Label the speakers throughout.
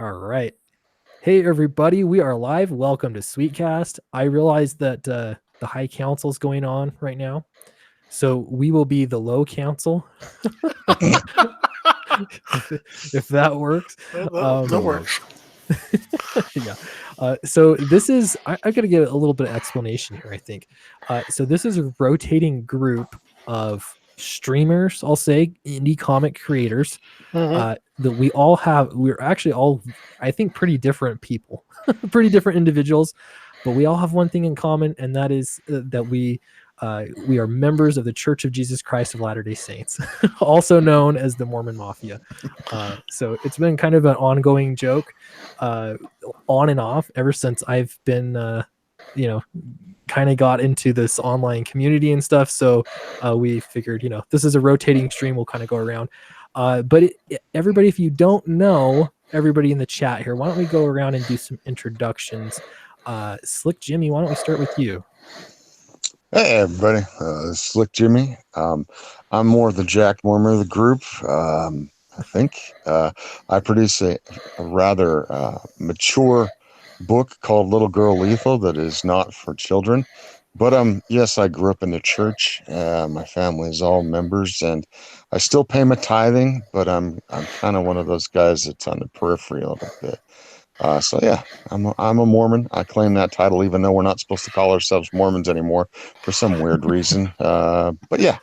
Speaker 1: All right. Hey, everybody. We are live. Welcome to Sweetcast. I realize that the High Council is going on right now. So we will be the Low Council. if that works.
Speaker 2: That works.
Speaker 1: Yeah. So this is, I got to get a little bit of explanation here, I think. So this is a rotating group of streamers, I'll say, indie comic creators. That we all have, we're actually all, I think, pretty different people, pretty different individuals, but we all have one thing in common, and that is that we are members of the Church of Jesus Christ of Latter-day Saints, also known as the Mormon Mafia. So it's been kind of an ongoing joke, on and off, ever since I've been, kind of got into this online community and stuff. So we figured, this is a rotating stream. We'll kind of go around. But everybody, if you don't know everybody in the chat here, why don't we go around and do some introductions? Slick Jimmy, why don't we start with you?
Speaker 3: Hey everybody, Slick Jimmy. I'm more the Jack Mormon of the group. I think I produce a rather mature book called Little Girl Lethal that is not for children. But yes, I grew up in the church. My family is all members, and I still pay my tithing. But I'm kind of one of those guys that's on the periphery a little bit. So yeah, I'm a Mormon. I claim that title, even though we're not supposed to call ourselves Mormons anymore for some weird reason. But yeah.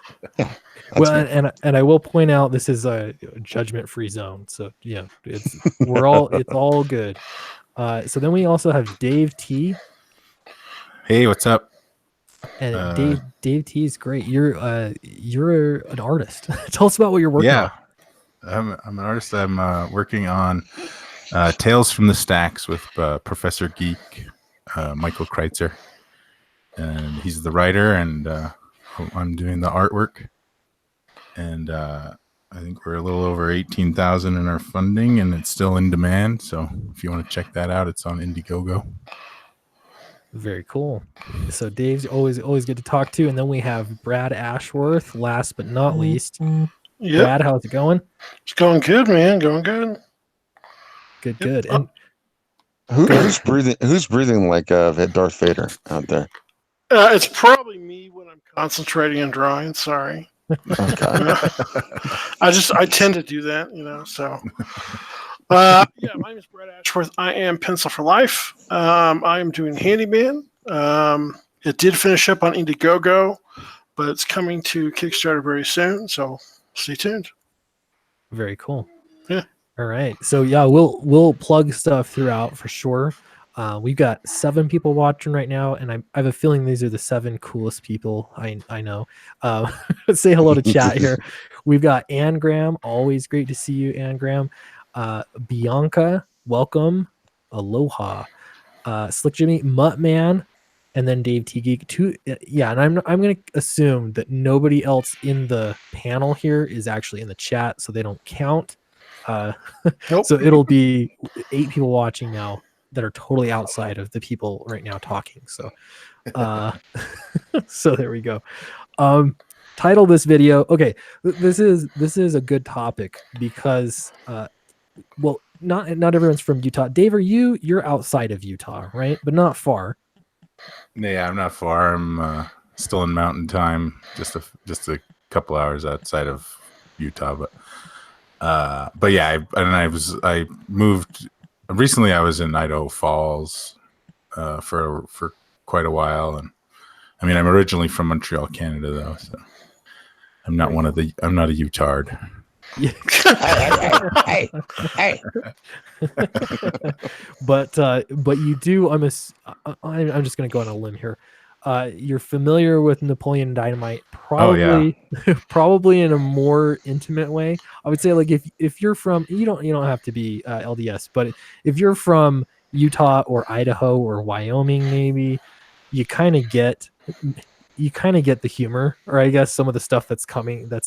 Speaker 1: Well, and I will point out, this is a judgment-free zone. So yeah, it's all good. So then we also have Dave T.
Speaker 4: Hey, what's up?
Speaker 1: And Dave T is great. You're an artist. Tell us about what you're working on.
Speaker 4: I'm an artist. I'm working on Tales from the Stacks with Professor Geek, Michael Kreitzer, and he's the writer, and I'm doing the artwork. And I think we're a little over 18,000 in our funding, and it's still in demand. So if you want to check that out, it's on Indiegogo.
Speaker 1: Very cool. So Dave's always good to talk to. And then we have Brad Ashworth, last but not least.
Speaker 2: Yep.
Speaker 1: Brad, how's it going?
Speaker 2: It's going good, man. Going good.
Speaker 1: Good. And
Speaker 3: who's breathing like Darth Vader out there?
Speaker 2: It's probably me when I'm concentrating and drawing. Sorry.
Speaker 3: Okay.
Speaker 2: I tend to do that, so. My name is Brad Ashworth. I am Pencil for Life. I am doing Handyman. It did finish up on Indiegogo, but it's coming to Kickstarter very soon, so stay tuned.
Speaker 1: Very cool.
Speaker 2: Yeah.
Speaker 1: All right. So yeah, we'll plug stuff throughout for sure. We've got 7 people watching right now, and I have a feeling these are the 7 coolest people I know. Say hello to chat here. We've got Ann Graham. Always great to see you, Ann Graham. Bianca, welcome. Aloha. Slick Jimmy, Muttman, and then Dave T Geek. And I'm gonna assume that nobody else in the panel here is actually in the chat, so they don't count.
Speaker 2: Nope.
Speaker 1: So it'll be 8 people watching now that are totally outside of the people right now talking. So so there we go. Title this video. Okay, this is a good topic because well, not everyone's from Utah. Dave, you're outside of Utah, right? But not far.
Speaker 4: Yeah, I'm not far. I'm still in Mountain Time, just a couple hours outside of Utah. But yeah, I moved recently. I was in Idaho Falls for quite a while, and I mean, I'm originally from Montreal, Canada, though, so I'm not I'm not a Utard.
Speaker 1: Yeah.
Speaker 3: Hey.
Speaker 1: But you do. I'm just gonna go on a limb here. You're familiar with Napoleon Dynamite, probably, probably in a more intimate way. I would say, like, if you're from, you don't have to be LDS, but if you're from Utah or Idaho or Wyoming, maybe you kind of get the humor, or I guess some of the stuff that's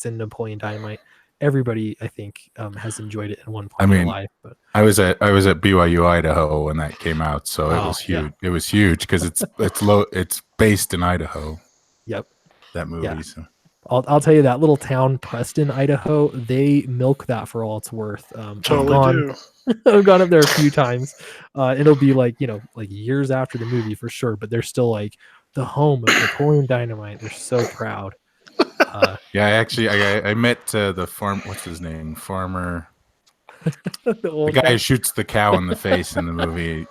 Speaker 1: in Napoleon Dynamite. Everybody, I think, has enjoyed it in one point in their life. But
Speaker 4: I was at BYU Idaho when that came out, so it was huge. Yeah. It was huge because it's based in Idaho.
Speaker 1: Yep.
Speaker 4: That movie.
Speaker 1: Yeah.
Speaker 4: So
Speaker 1: I'll tell you that little town, Preston, Idaho, they milk that for all it's worth. I've
Speaker 2: Totally
Speaker 1: gone,
Speaker 2: do.
Speaker 1: I've gone up there a few times. It'll be like, like years after the movie for sure, but they're still like the home of Napoleon Dynamite. They're so proud.
Speaker 4: Yeah, I met the farm. What's his name? Farmer.
Speaker 1: The
Speaker 4: The
Speaker 1: old
Speaker 4: guy who shoots the cow in the face in the movie.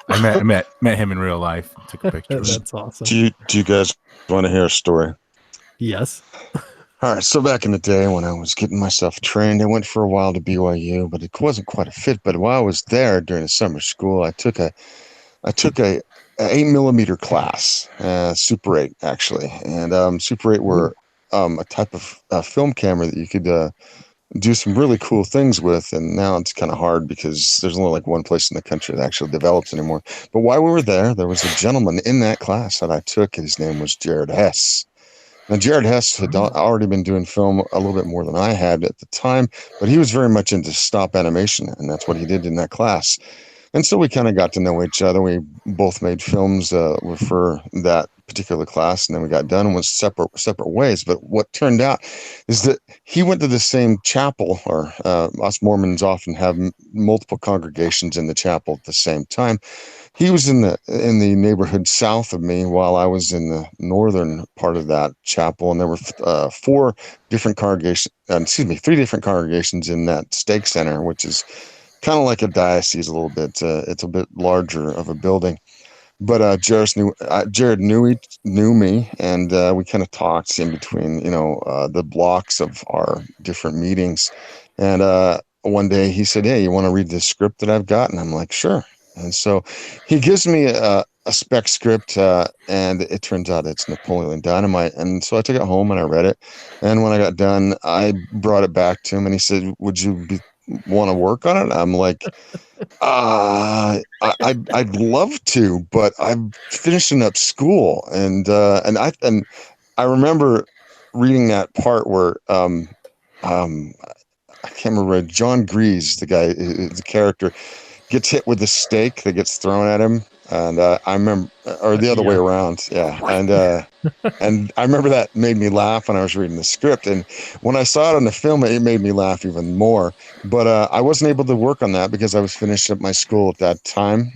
Speaker 4: I met him in real life. Took a picture.
Speaker 1: That's awesome.
Speaker 3: Do you guys want to hear a story?
Speaker 1: Yes.
Speaker 3: All right, so back in the day when I was getting myself trained, I went for a while to BYU, but it wasn't quite a fit. But while I was there during the summer school, I took a 8mm class, Super 8 actually, and Super 8 were a type of film camera that you could do some really cool things with. And now it's kind of hard because there's only like one place in the country that actually develops anymore. But while we were there was a gentleman in that class that I took. His name was Jared Hess. Now, Jared Hess had already been doing film a little bit more than I had at the time, but he was very much into stop animation, and that's what he did in that class. And so we kind of got to know each other. We both made films for that particular class, and then we got done and went separate ways. But what turned out is that he went to the same chapel, or us Mormons often have multiple congregations in the chapel at the same time. He was in the neighborhood south of me, while I was in the northern part of that chapel, and there were three different congregations in that stake center, which is kind of like a diocese a little bit. It's a bit larger of a building. But Jared knew me, and we kind of talked in between, the blocks of our different meetings. And one day he said, "Hey, you want to read the script that I've got?" And I'm like, "Sure." And so he gives me a spec script, and it turns out it's Napoleon Dynamite. And so I took it home and I read it. And when I got done, I brought it back to him, and he said, "Would you want to work on it?" I'm like, I'd love to, but I'm finishing up school, and I remember reading that part where I can't remember, John Grease, the character, gets hit with the stake that gets thrown at him, and I remember, or the other way around, yeah, and I remember that made me laugh when I was reading the script, and when I saw it on the film, it made me laugh even more. But I wasn't able to work on that because I was finishing up my school at that time.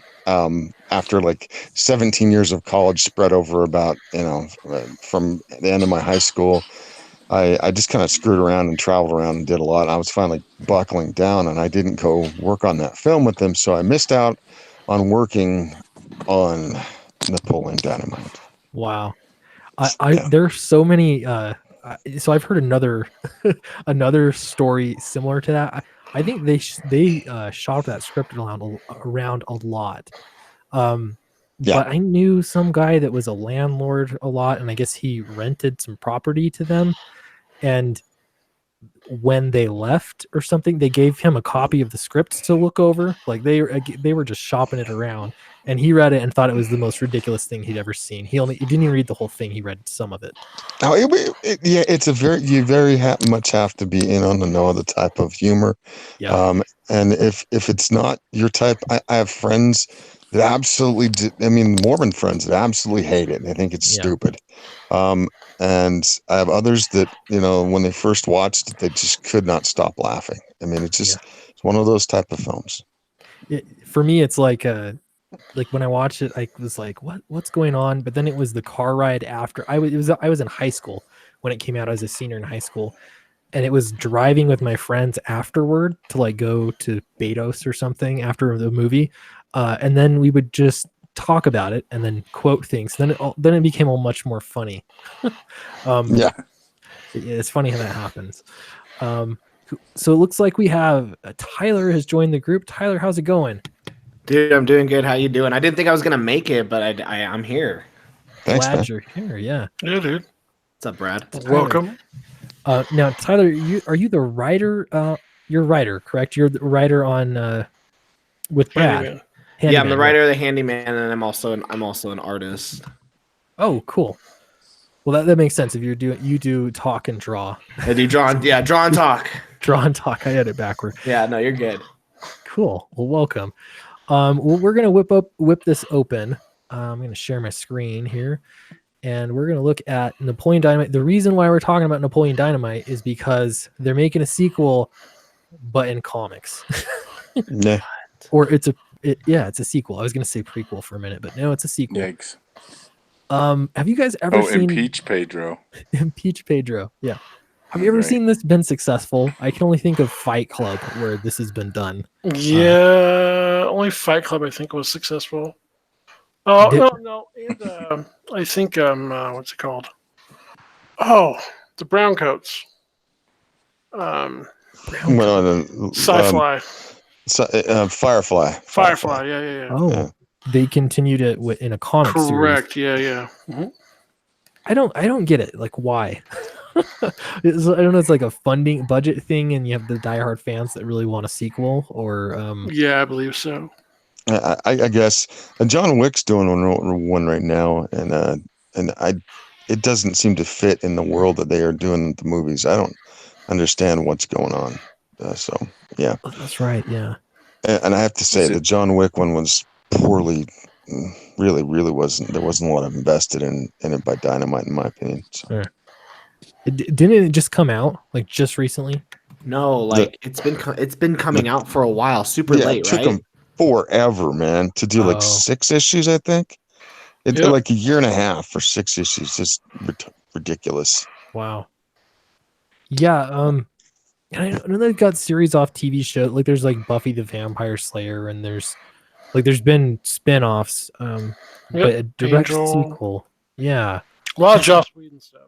Speaker 3: After like 17 years of college spread over about, from the end of my high school, I just kind of screwed around and traveled around and did a lot. I was finally buckling down, and I didn't go work on that film with them, so I missed out on working on Napoleon Dynamite.
Speaker 1: Wow.
Speaker 3: Yeah.
Speaker 1: There's so many. So I've heard another story similar to that. I think they shot that script around a lot.
Speaker 3: Yeah.
Speaker 1: But I knew some guy that was a landlord a lot, and I guess he rented some property to them. And when they left or something, they gave him a copy of the script to look over. Like they were just shopping it around, and he read it and thought it was the most ridiculous thing he'd ever seen. He didn't even read the whole thing. He read some of it.
Speaker 3: Oh, it's you very much have to be in on the know of the type of humor.
Speaker 1: Yeah.
Speaker 3: And if it's not your type, I have friends that absolutely, Mormon friends that absolutely hate it. They think it's stupid. And I have others that, when they first watched it, they just could not stop laughing. It's one of those type of films.
Speaker 1: For me, it's like when I watched it, I was like, what's going on? But then it was the car ride after. I was in high school when it came out. I was a senior in high school, and it was driving with my friends afterward to like go to Betos or something after the movie. And then we would just talk about it and then quote things. Then it became all much more funny. It's funny how that happens. So it looks like we have Tyler has joined the group. Tyler, how's it going?
Speaker 5: Dude, I'm doing good. How you doing? I didn't think I was gonna make it, but I'm here.
Speaker 3: Thanks,
Speaker 1: Glad
Speaker 3: man.
Speaker 1: you're here. Yeah.
Speaker 2: Yeah, dude.
Speaker 5: What's up, Brad?
Speaker 2: Welcome.
Speaker 1: Now, Tyler, are you the writer? You're a writer, correct? You're the writer on with Brad.
Speaker 2: Handyman.
Speaker 5: Yeah, I'm the writer of the Handyman, and I'm also an artist.
Speaker 1: Oh, cool. Well, that makes sense. If you do talk and draw.
Speaker 5: I do draw and talk.
Speaker 1: Draw and talk. I had it backward.
Speaker 5: Yeah, no, you're good.
Speaker 1: Cool. Well, welcome. Well, we're gonna whip this open. I'm gonna share my screen here, and we're going to look at Napoleon Dynamite. The reason why we're talking about Napoleon Dynamite is because they're making a sequel, but in comics.
Speaker 3: Nah.
Speaker 1: Or it's a sequel. I was going to say prequel for a minute, but no, it's a sequel.
Speaker 4: Yikes.
Speaker 1: Have you guys ever seen
Speaker 4: Impeach Pedro?
Speaker 1: Impeach Pedro? Yeah. Have you ever
Speaker 4: Right.
Speaker 1: seen this been successful? I can only think of Fight Club where this has been done.
Speaker 2: Yeah, only Fight Club I think was successful. Oh no, and I think what's it called? Oh, the Brown Coats. Sci-Fi.
Speaker 3: Firefly.
Speaker 2: Firefly. Yeah.
Speaker 1: Oh, they continued it in a comic series.
Speaker 2: Correct. Yeah. Mm-hmm.
Speaker 1: I don't get it. Like, why? I don't know. It's like a funding budget thing, and you have the diehard fans that really want a sequel, or
Speaker 2: Yeah, I believe so.
Speaker 3: I guess John Wick's doing one right now, and it doesn't seem to fit in the world that they are doing the movies. I don't understand what's going on. So yeah,
Speaker 1: that's right. Yeah,
Speaker 3: and I have to say the John Wick one was poorly. Really wasn't. There wasn't a lot of invested in it by Dynamite, in my opinion. So.
Speaker 1: Sure. Didn't it just come out like just recently?
Speaker 5: No, like it's been coming out for a while, super late,
Speaker 3: it took
Speaker 5: right?
Speaker 3: them forever, man, to do like 6 issues. I think it took like a year and a half for 6 issues. Just ridiculous.
Speaker 1: Wow. Yeah. And I know they've got series off TV show. Like there's like Buffy the Vampire Slayer, and there's been spin-offs. But a direct sequel. Yeah.
Speaker 2: A lot of Joss Whedon stuff.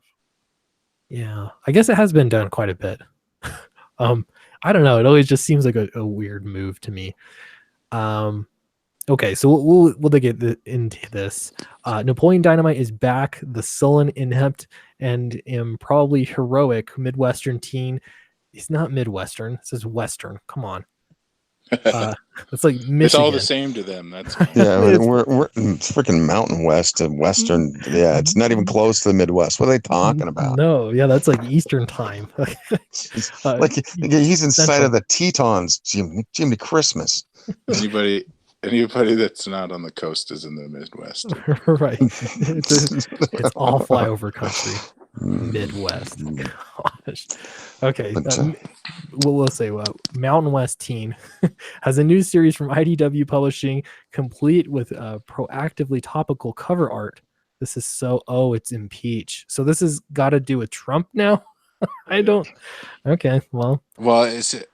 Speaker 1: Yeah, I guess it has been done quite a bit. I don't know. It always just seems like a weird move to me. Okay, so we'll get into this. Napoleon Dynamite is back. The sullen, inept, and probably heroic Midwestern teen. He's not Midwestern. It says Western. Come on. It's like Michigan.
Speaker 4: It's all the same to them. That's
Speaker 3: yeah. We're it's freaking Mountain West and Western. Yeah, it's not even close to the Midwest. What are they talking about?
Speaker 1: No, yeah, that's like Eastern time.
Speaker 3: Like he's inside of the Tetons. Jimmy Christmas.
Speaker 4: Anybody that's not on the coast is in the Midwest.
Speaker 1: Right. It's all flyover country. Midwest. Gosh. Okay. We'll say Mountain West Teen has a new series from IDW Publishing, complete with proactively topical cover art. This is it's Impeach. So this has got to do with Trump now? I don't. Okay. Well,
Speaker 4: is it?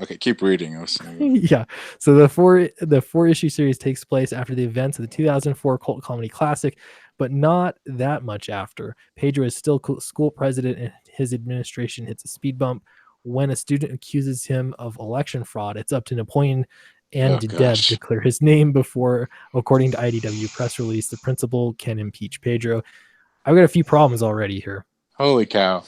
Speaker 4: Okay, keep reading.
Speaker 1: Yeah. So the four issue series takes place after the events of the 2004 cult comedy classic, but not that much after. Pedro is still school president, and his administration hits a speed bump when a student accuses him of election fraud. It's up to Napoleon and Deb to clear his name before, according to IDW press release, the principal can impeach Pedro. I've got a few problems already here.
Speaker 4: Holy cow.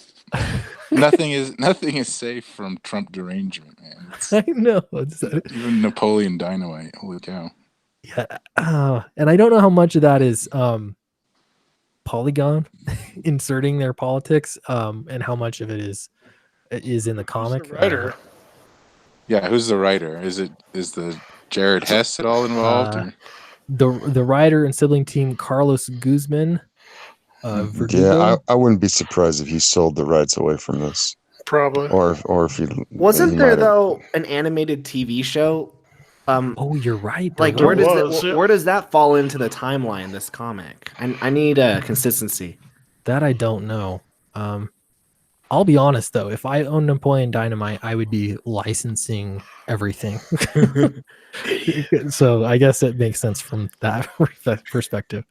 Speaker 4: Nothing is safe from Trump derangement, man.
Speaker 1: I know.
Speaker 4: Even Napoleon Dynamite. Holy cow.
Speaker 1: Yeah. And I don't know how much of that is Polygon inserting their politics, and how much of it is in the comic.
Speaker 2: Who's the writer?
Speaker 4: Yeah, who's the writer? Is the Jared Hess at all involved?
Speaker 1: The writer and sibling team Carlos Guzman.
Speaker 3: Yeah, I wouldn't be surprised if he sold the rights away from this.
Speaker 2: Probably.
Speaker 3: Or if he
Speaker 5: wasn't there though an animated TV show?
Speaker 1: You're right.
Speaker 5: Like where does that fall into the timeline? This comic, I need a consistency.
Speaker 1: That I don't know. I'll be honest though, if I owned Napoleon Dynamite, I would be licensing everything. So I guess it makes sense from that perspective.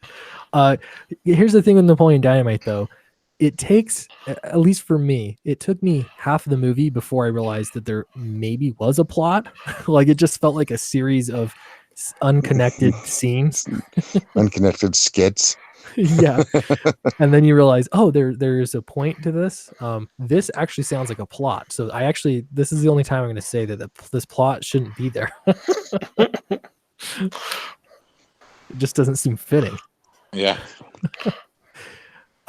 Speaker 1: Here's the thing with Napoleon Dynamite though. It takes, at least for me, it took me half of the movie before I realized that there maybe was a plot. Like it just felt like a series of unconnected scenes.
Speaker 3: Unconnected skits.
Speaker 1: Yeah. And then you realize, there's a point to this. This actually sounds like a plot. So this is the only time I'm going to say that this plot shouldn't be there. It just doesn't seem fitting.
Speaker 4: Yeah.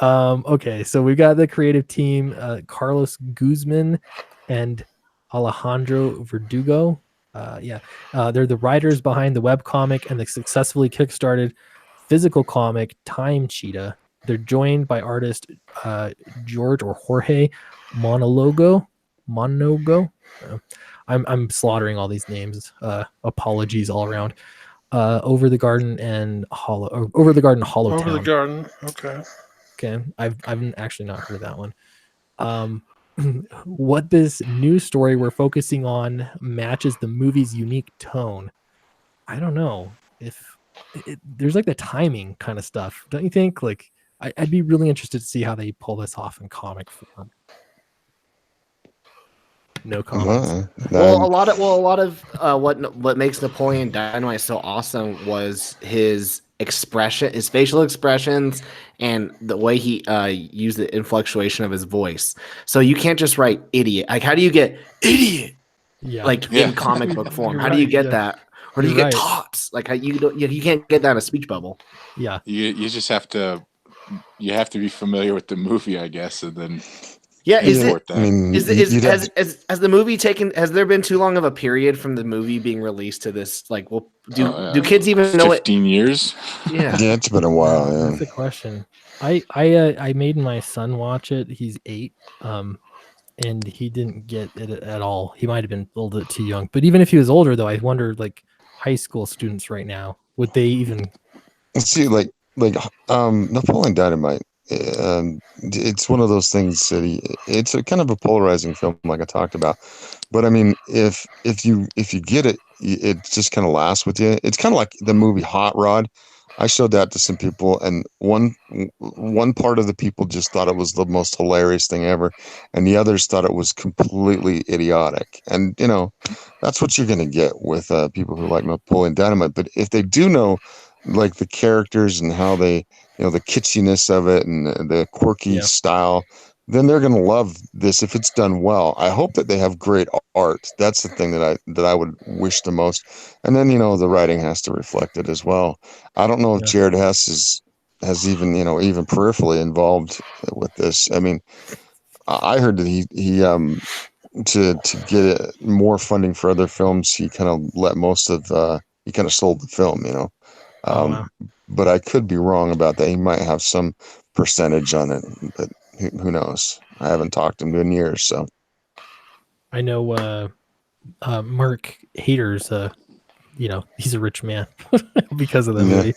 Speaker 1: Okay, so we've got the creative team, Carlos Guzman and Alejandro Verdugo. They're the writers behind the webcomic and the successfully kickstarted physical comic Time Cheetah. They're joined by artist George or Jorge Monologo. I'm slaughtering all these names. Apologies all around. Over the Garden and Over the Garden Hollow
Speaker 2: Over the
Speaker 1: Town.
Speaker 2: Garden. Okay.
Speaker 1: Okay, I've actually not heard of that one. What this news story we're focusing on matches the movie's unique tone. I don't know if there's like the timing kind of stuff, don't you think? Like, I'd be really interested to see how they pull this off in comic form. No comments.
Speaker 5: Well, a lot of what makes Napoleon Dynamite so awesome was his expression, his facial expressions, and the way he used the inflectuation of his voice. So you can't just write idiot. Like, how do you get idiot?
Speaker 1: Yeah,
Speaker 5: Like in comic book form,
Speaker 1: You're
Speaker 5: how do you
Speaker 1: right,
Speaker 5: get
Speaker 1: yeah.
Speaker 5: that? Or do you
Speaker 1: You're
Speaker 5: get
Speaker 1: right.
Speaker 5: tots? Like, how you don't, you can't get that in a speech bubble.
Speaker 1: Yeah,
Speaker 4: You just have to be familiar with the movie, I guess, and then
Speaker 5: Yeah, is
Speaker 4: import
Speaker 5: it?
Speaker 3: I mean,
Speaker 5: Is
Speaker 3: you'd have
Speaker 5: has the movie taken? Has there been too long of a period from the movie being released to this? Like, well, do kids even know it?
Speaker 4: 15 years.
Speaker 5: Yeah.
Speaker 3: yeah, it's been a while. Yeah.
Speaker 1: that's a question. I made my son watch it. He's 8, and he didn't get it at all. He might have been a little bit too young. But even if he was older, though, I wonder, like, high school students right now, would they even?
Speaker 3: See, like Napoleon Dynamite. It's one of those things that it's a kind of a polarizing film, like I talked about. But I mean, if you get it, it just kind of lasts with you. It's kind of like the movie Hot Rod. I showed that to some people, and one part of the people just thought it was the most hilarious thing ever, and the others thought it was completely idiotic. And that's what you're going to get with people who like Napoleon Dynamite. But if they do know, like, the characters and how they, the kitschiness of it and the quirky
Speaker 1: Yeah.
Speaker 3: style, then they're going to love this if it's done well. I hope that they have great art. That's the thing that I would wish the most. And then, the writing has to reflect it as well. I don't know if
Speaker 1: Yeah.
Speaker 3: Jared Hess has even, even peripherally involved with this. I mean, I heard that he to get more funding for other films, he kind of let most of he kind of sold the film,
Speaker 1: Oh, wow.
Speaker 3: but I could be wrong about that. He might have some percentage on it, but who knows? I haven't talked to him in years, so.
Speaker 1: I know Mark Hader's he's a rich man because of the
Speaker 3: Yeah.
Speaker 1: movie.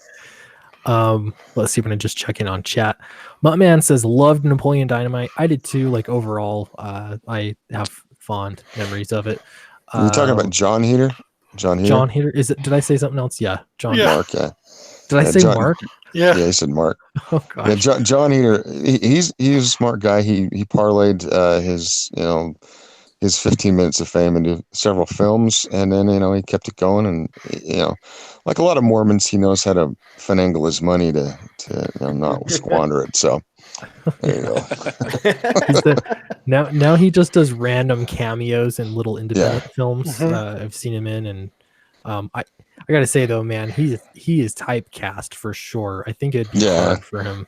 Speaker 1: Let's see if I can just check in on chat. Muttman says loved Napoleon Dynamite. I did too. Like, overall, I have fond memories of it.
Speaker 3: You're talking about John Heater? John Heater?
Speaker 1: John Hader. Is it? Did I say something else? Yeah, John.
Speaker 2: Yeah.
Speaker 3: Mark, yeah.
Speaker 1: Did I say
Speaker 3: John-
Speaker 1: Mark?
Speaker 2: Yeah.
Speaker 3: Yeah, he said Mark.
Speaker 1: Oh gosh.
Speaker 3: Yeah, John Heater, he's a smart guy. He parlayed his 15 minutes of fame into several films, and then he kept it going, and like a lot of Mormons, he knows how to finagle his money to not squander it. So there you go.
Speaker 1: Now he just does random cameos in little independent films.
Speaker 2: Mhm.
Speaker 1: I've seen him in, and I gotta say though, man, he is typecast for sure. I think it'd be
Speaker 3: Yeah.
Speaker 1: hard for him.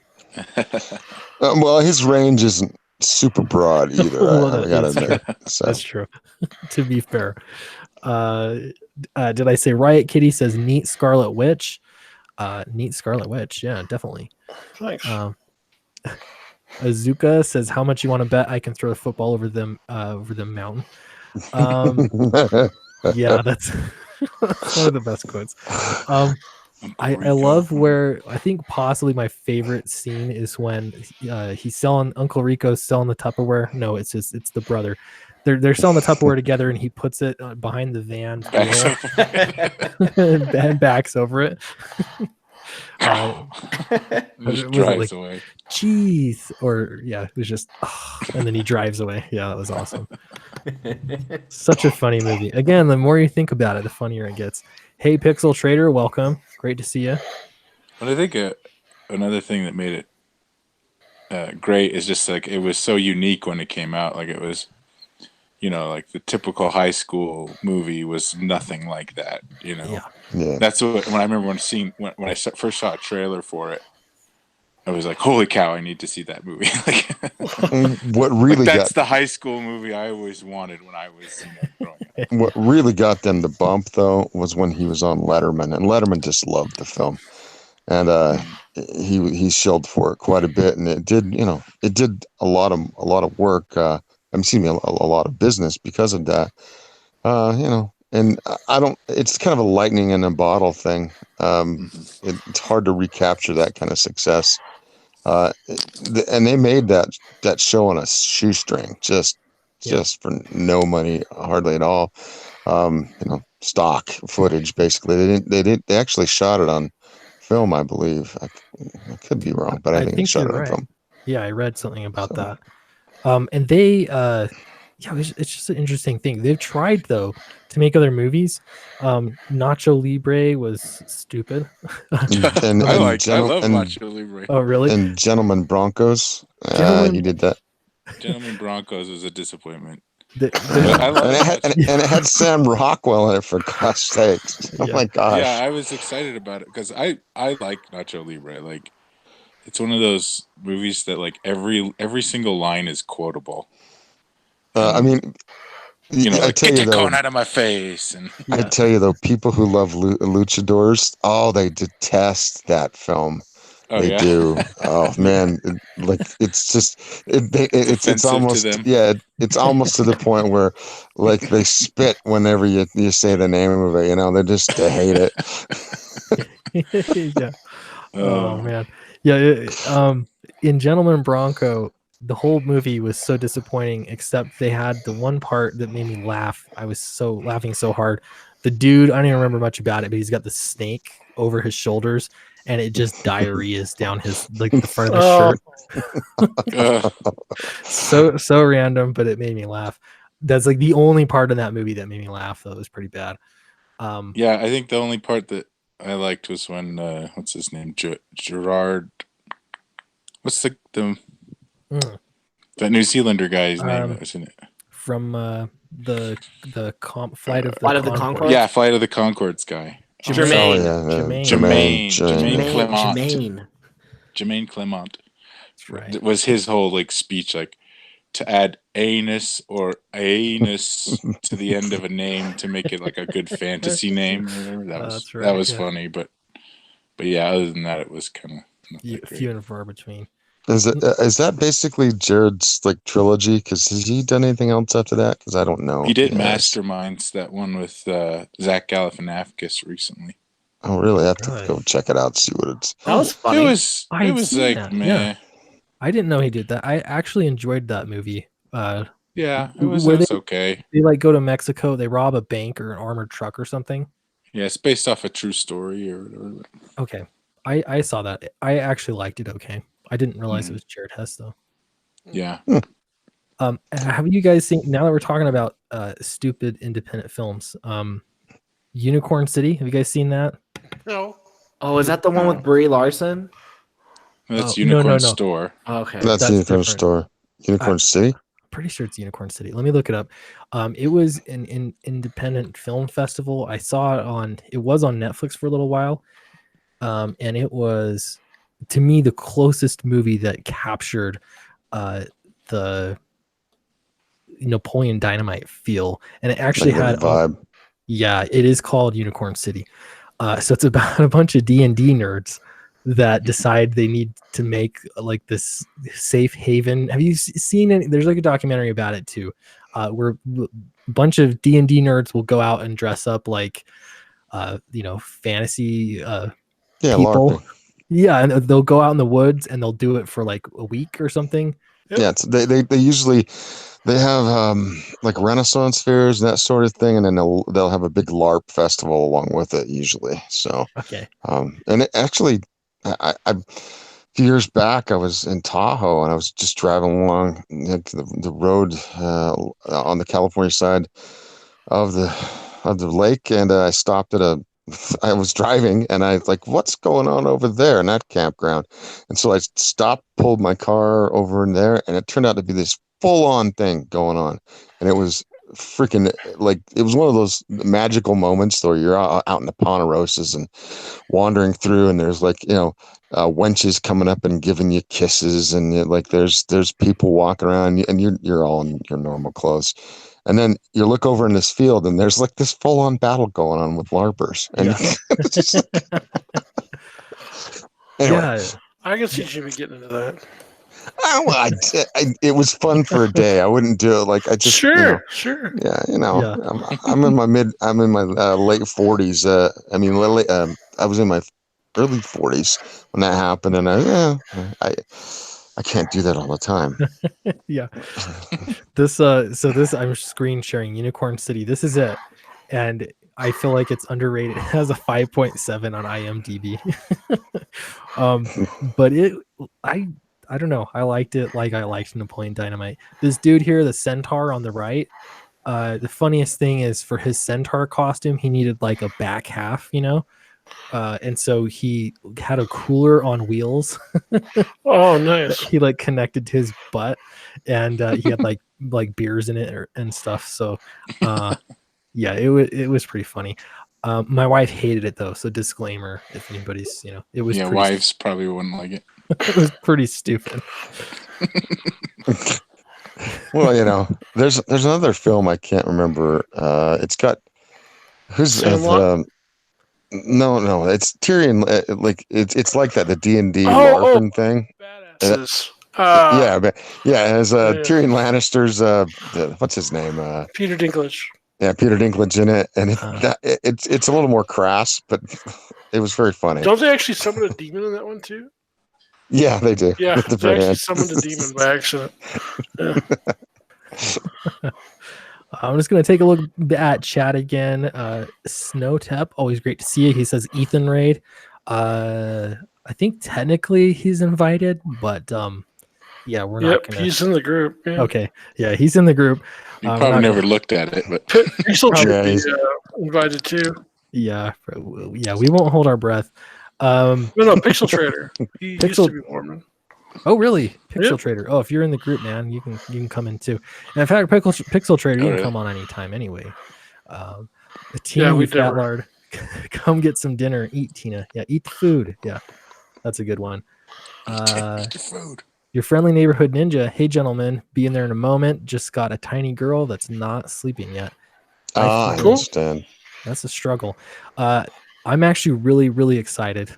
Speaker 3: Well, his range isn't super broad either.
Speaker 1: Well,
Speaker 3: I gotta
Speaker 1: that's
Speaker 3: admit. So
Speaker 1: That's true. To be fair, did I say Riot Kitty says neat Scarlet Witch? Neat Scarlet Witch, yeah, definitely.
Speaker 2: Thanks.
Speaker 1: Azuka says, "How much you want to bet I can throw the football over the mountain?" Yeah, that's one of the best quotes. I love where I think possibly my favorite scene is when he's selling Uncle Rico's selling the Tupperware. No, it's the brother. They're selling the Tupperware together, and he puts it behind the van and backs over it.
Speaker 4: Just
Speaker 1: was it
Speaker 4: drives
Speaker 1: like,
Speaker 4: away.
Speaker 1: Jeez, or yeah, it was just, and then he drives away. Yeah, that was awesome. Such a funny movie. Again, the more you think about it, the funnier it gets. Hey, Pixel Trader, welcome. Great to see you.
Speaker 4: But I think another thing that made it great is just like it was so unique when it came out. Like it was, like the typical high school movie was nothing like that.
Speaker 1: Yeah.
Speaker 3: yeah.
Speaker 4: That's when I remember when I first saw a trailer for it. I was like, "Holy cow! I need to see that movie."
Speaker 3: What really
Speaker 4: that's
Speaker 3: got
Speaker 4: the high school movie I always wanted when I was growing up.
Speaker 3: what really got them the bump though was when he was on Letterman, and Letterman just loved the film. and he shilled for it quite a bit, and it did a lot of work. Excuse me, a lot of business because of that. And I don't. It's kind of a lightning in a bottle thing. It's hard to recapture that kind of success. And they made that show on a shoestring, just for no money, hardly at all. Stock footage basically. They actually shot it on film, I believe. I could be wrong, but I think they shot
Speaker 1: you're
Speaker 3: it on
Speaker 1: right.
Speaker 3: film.
Speaker 1: Yeah, I read something about that. And they it's just an interesting thing. They've tried though to make other movies. Nacho Libre was stupid.
Speaker 3: And
Speaker 4: I love
Speaker 3: and,
Speaker 4: Macho Libre.
Speaker 1: Oh, really?
Speaker 3: and Gentleman Broncos.
Speaker 1: Gentleman-
Speaker 3: He did that.
Speaker 4: Gentleman Broncos was a disappointment.
Speaker 1: The-
Speaker 4: But I love
Speaker 3: And it had Sam Rockwell in it, for God's sakes. Oh
Speaker 1: Yeah.
Speaker 3: my gosh.
Speaker 4: Yeah, I was excited about it because I like Nacho Libre. Like, it's one of those movies that like every single line is quotable.
Speaker 3: I mean, I tell
Speaker 4: get
Speaker 3: you
Speaker 4: that
Speaker 3: though,
Speaker 4: cone out of my face, and
Speaker 3: I tell you though, people who love luchadors, they detest that film. They do. Oh man, it's just it's
Speaker 4: offensive
Speaker 3: almost
Speaker 4: to them.
Speaker 3: it's almost to the point where like they spit whenever you say the name of it. They hate it.
Speaker 1: Yeah. Oh man. Yeah. In Gentleman Bronco, the whole movie was so disappointing, except they had the one part that made me laugh. I was laughing so hard. The dude, I don't even remember much about it, but he's got the snake over his shoulders, and it just diarrheas down his the front of the shirt. So random, but it made me laugh. That's like the only part in that movie that made me laugh, though. It was pretty bad.
Speaker 4: Yeah, I think the only part that I liked was when what's his name, Gerard. What's the that New Zealander guy's name? Isn't it
Speaker 1: from the Flight of the
Speaker 5: Conchords?
Speaker 4: Yeah, Flight of the Conchords guy.
Speaker 5: Jermaine
Speaker 4: Clement.
Speaker 1: That's right.
Speaker 4: Was his whole like speech like to add anus or anus to the end of a name to make it like a good fantasy name or whatever. That was funny, but yeah, other than that, it was kind of
Speaker 1: few and far between.
Speaker 3: Is that basically Jared's like trilogy? Because has he done anything else after that? Because I don't know.
Speaker 4: He did Masterminds, that one with Zach Galifianakis recently.
Speaker 3: Oh, really? I have to go check it out, see what it's.
Speaker 5: That was funny.
Speaker 4: It was like
Speaker 1: that.
Speaker 4: meh.
Speaker 1: Yeah. I didn't know he did that. I actually enjoyed that movie.
Speaker 4: Yeah, it was okay.
Speaker 1: They like go to Mexico, they rob a bank or an armored truck or something.
Speaker 4: Yeah, it's based off a true story or whatever.
Speaker 1: Okay. I saw that. I actually liked it okay. I didn't realize it was Jared Hess though.
Speaker 4: Yeah.
Speaker 1: Have you guys seen, now that we're talking about stupid independent films, Unicorn City? Have you guys seen that?
Speaker 2: No.
Speaker 5: Oh, is that the one with Brie Larson?
Speaker 4: That's Unicorn
Speaker 1: no.
Speaker 4: Store.
Speaker 5: Okay.
Speaker 3: That's Unicorn
Speaker 1: different.
Speaker 3: Store. Unicorn City?
Speaker 1: Pretty sure it's Unicorn City. Let me look it up. It was an independent film festival. I saw it was on Netflix for a little while. And it was, to me, the closest movie that captured the Napoleon Dynamite feel. And it actually had
Speaker 3: vibe.
Speaker 1: Yeah, it is called Unicorn City. So it's about a bunch of D&D nerds that decide they need to make like this safe haven. Have you seen any? There's like a documentary about it too, where a bunch of D&D nerds will go out and dress up like, fantasy people.
Speaker 3: LARPing.
Speaker 1: Yeah, and they'll go out in the woods and they'll do it for like a week or something.
Speaker 2: Yep.
Speaker 3: Yeah, they usually they have like Renaissance fairs and that sort of thing, and then they'll have a big LARP festival along with it usually. So
Speaker 1: okay,
Speaker 3: and it actually, I a few years back I was in Tahoe and I was just driving along the road on the California side of the lake, and I stopped at I was driving and I like, what's going on over there in that campground? And so I stopped, pulled my car over in there, and it turned out to be this full-on thing going on. And it was freaking like, it was one of those magical moments where you're out in the Ponderosas and wandering through, and there's like, wenches coming up and giving you kisses, and like there's people walking around, and you're all in your normal clothes. And then you look over in this field, and there's like this full-on battle going on with LARPers. And Anyway,
Speaker 1: Yeah,
Speaker 2: I can see Jimmy getting into that.
Speaker 3: it was fun for a day. I wouldn't do it. Like I just,
Speaker 2: Sure.
Speaker 3: yeah,
Speaker 1: Yeah.
Speaker 3: I'm in my late 40s. I was in my early 40s when that happened, and I can't do that all the time.
Speaker 1: yeah. This I'm screen sharing Unicorn City. This is it. And I feel like it's underrated. It has a 5.7 on IMDb. But I don't know. I liked it like I liked Napoleon Dynamite. This dude here, the centaur on the right, the funniest thing is for his centaur costume, he needed like a back half, and so he had a cooler on wheels.
Speaker 2: Oh, nice.
Speaker 1: He like connected to his butt, and he had like beers in it and stuff. So yeah, it was pretty funny. My wife hated it though, so disclaimer if anybody's it was
Speaker 6: Yeah,
Speaker 1: pretty,
Speaker 6: wives probably wouldn't like it.
Speaker 1: it was pretty stupid.
Speaker 3: Well, there's another film I can't remember. It's got
Speaker 2: Sandlot?
Speaker 3: no, it's Tyrion. It's like that, the D&D
Speaker 2: Oh,
Speaker 3: LARPing thing.
Speaker 2: Badasses.
Speaker 3: Yeah, but yeah, it has
Speaker 2: yeah.
Speaker 3: Tyrion Lannister's what's his name?
Speaker 2: Peter Dinklage.
Speaker 3: Yeah, Peter Dinklage in it, and
Speaker 1: Uh.
Speaker 3: it's a little more crass, but it was very funny.
Speaker 2: Don't they actually summon a demon in that one too?
Speaker 3: Yeah, they do.
Speaker 2: Yeah,
Speaker 3: with the
Speaker 2: they actually
Speaker 3: brand.
Speaker 2: summoned a demon by accident. Yeah.
Speaker 1: I'm just gonna take a look at chat again. Snowtep, always great to see you. He says Ethan Raid. I think technically he's invited, but yeah, we're not gonna.
Speaker 2: He's in the group. Yeah.
Speaker 1: Okay, yeah, he's in the group.
Speaker 6: You
Speaker 1: we're
Speaker 6: probably
Speaker 1: not
Speaker 6: never
Speaker 1: gonna-
Speaker 6: looked at it, but
Speaker 2: Pixel should
Speaker 3: Yeah,
Speaker 2: be
Speaker 3: he's-
Speaker 2: invited too.
Speaker 1: Yeah, we won't hold our breath.
Speaker 2: No, Pixel Trader. He used
Speaker 1: Pixel-
Speaker 2: to be Mormon.
Speaker 1: Oh, really? Pixel
Speaker 2: Yep.
Speaker 1: Trader. Oh, if you're in the group, man, you can come in too. And in fact, Pixel Trader, you
Speaker 6: Oh,
Speaker 1: can
Speaker 6: really?
Speaker 1: come on anytime anyway. The
Speaker 2: Yeah,
Speaker 1: Tina,
Speaker 2: we
Speaker 1: you fat
Speaker 2: never-
Speaker 1: lard, come get some dinner and eat, Tina. Yeah, eat the food. Yeah, that's a good one.
Speaker 6: eat the food.
Speaker 1: Your friendly neighborhood ninja. Hey, gentlemen, be in there in a moment. Just got a tiny girl that's not sleeping yet.
Speaker 3: I
Speaker 2: Cool.
Speaker 3: understand.
Speaker 1: That's a struggle. I'm actually really, really excited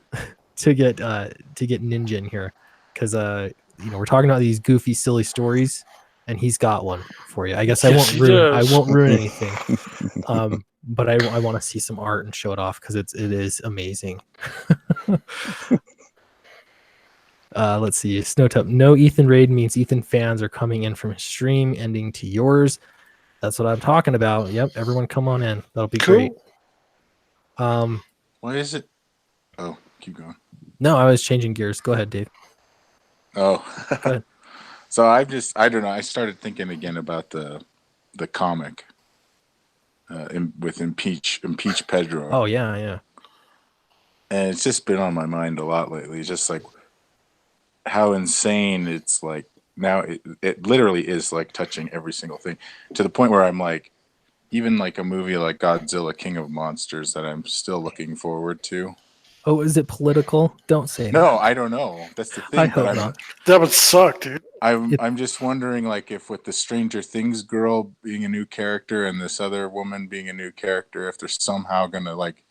Speaker 1: to get Ninja in here because we're talking about these goofy, silly stories, and he's got one for you. I guess I
Speaker 2: Yes, he does.
Speaker 1: won't ruin anything. But I want to see some art and show it off because it is amazing. Let's see. Snowtop. No Ethan raid means Ethan fans are coming in from his stream, ending to yours. That's what I'm talking about. Yep. Everyone come on in. That'll be great.
Speaker 2: Cool.
Speaker 6: Why is it? Oh, keep going.
Speaker 1: No, I was changing gears. Go ahead, Dave.
Speaker 6: Oh,
Speaker 1: ahead.
Speaker 6: So I don't know. I started thinking again about the comic with impeach Pedro.
Speaker 1: Oh yeah.
Speaker 6: And it's just been on my mind a lot lately. It's just like how insane it's like now. It literally is like touching every single thing to the point where I'm like, even like a movie like Godzilla King of Monsters that I'm still looking forward to.
Speaker 1: Oh, is it political? Don't say
Speaker 6: No,
Speaker 1: that.
Speaker 6: I don't know. That's the thing.
Speaker 1: I
Speaker 6: but
Speaker 1: hope not.
Speaker 2: That would suck, dude.
Speaker 6: I'm just wondering, like, if with the Stranger Things girl being a new character and this other woman being a new character, if they're somehow gonna like,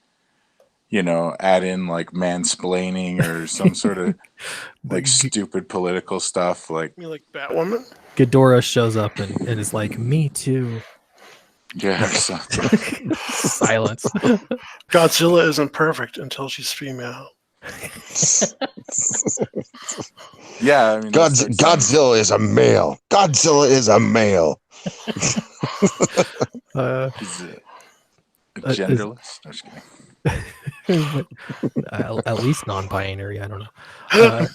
Speaker 6: add in like mansplaining or some sort of like stupid political stuff. Like,
Speaker 2: You mean like Batwoman?
Speaker 1: Ghidorah shows up and is like, me too.
Speaker 6: yeah, or something.
Speaker 1: Silence.
Speaker 2: Godzilla isn't perfect until she's female.
Speaker 6: Yeah, I mean, that's like some-
Speaker 3: Godzilla is a male. Godzilla is a male.
Speaker 6: is it genderless? No, just kidding.
Speaker 1: At least non-binary. I don't know.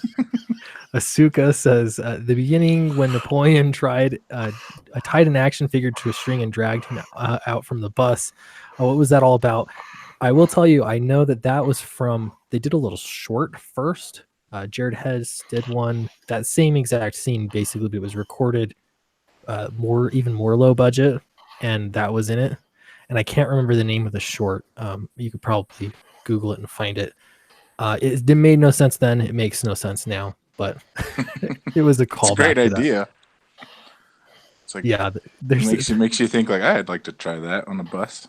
Speaker 1: Asuka says the beginning when Napoleon tied an action figure to a string and dragged him out from the bus. What was that all about? I will tell you, I know that was from. They did a little short first. Jared Hess did one. That same exact scene basically was recorded even more low budget, and that was in it. And I can't remember the name of the short. You could probably Google it and find it. It made no sense then. It makes no sense now. But it was a callback.
Speaker 6: It's a great
Speaker 1: to that.
Speaker 6: idea. It's like,
Speaker 1: Yeah, there's
Speaker 6: makes you think like I'd like to try that on a bus.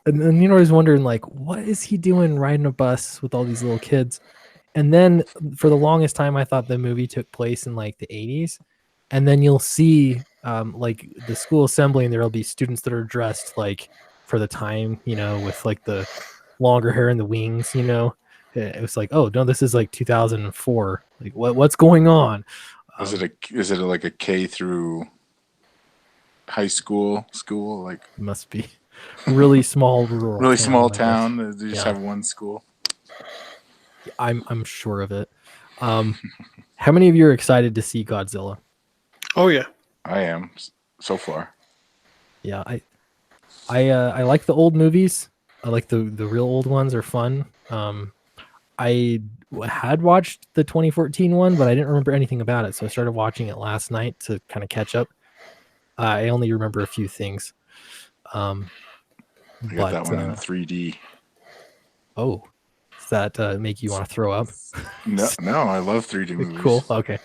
Speaker 1: And then you're always wondering, like, what is he doing riding a bus with all these little kids? And then for the longest time, I thought the movie took place in like the 80s. And then you'll see like the school assembly, and there'll be students that are dressed like for the time, with like the longer hair and the wings, It was like, oh no, this is like 2004. Like what's going on?
Speaker 6: Is it like a K through high school like
Speaker 1: Must be really small rural
Speaker 6: really
Speaker 1: town,
Speaker 6: small
Speaker 1: I guess.
Speaker 6: town? They just
Speaker 1: Yeah.
Speaker 6: have one school.
Speaker 1: I'm sure of it. How many of you are excited to see Godzilla?
Speaker 2: Oh yeah.
Speaker 6: I am so far.
Speaker 1: Yeah, I like the old movies. I like the real old ones are fun. I had watched the 2014 one, but I didn't remember anything about it, so I started watching it last night to kind of catch up. I only remember a few things.
Speaker 6: I got that one in 3D.
Speaker 1: Oh, does that make you want to throw up?
Speaker 6: No, I love 3D movies.
Speaker 1: Cool. Okay.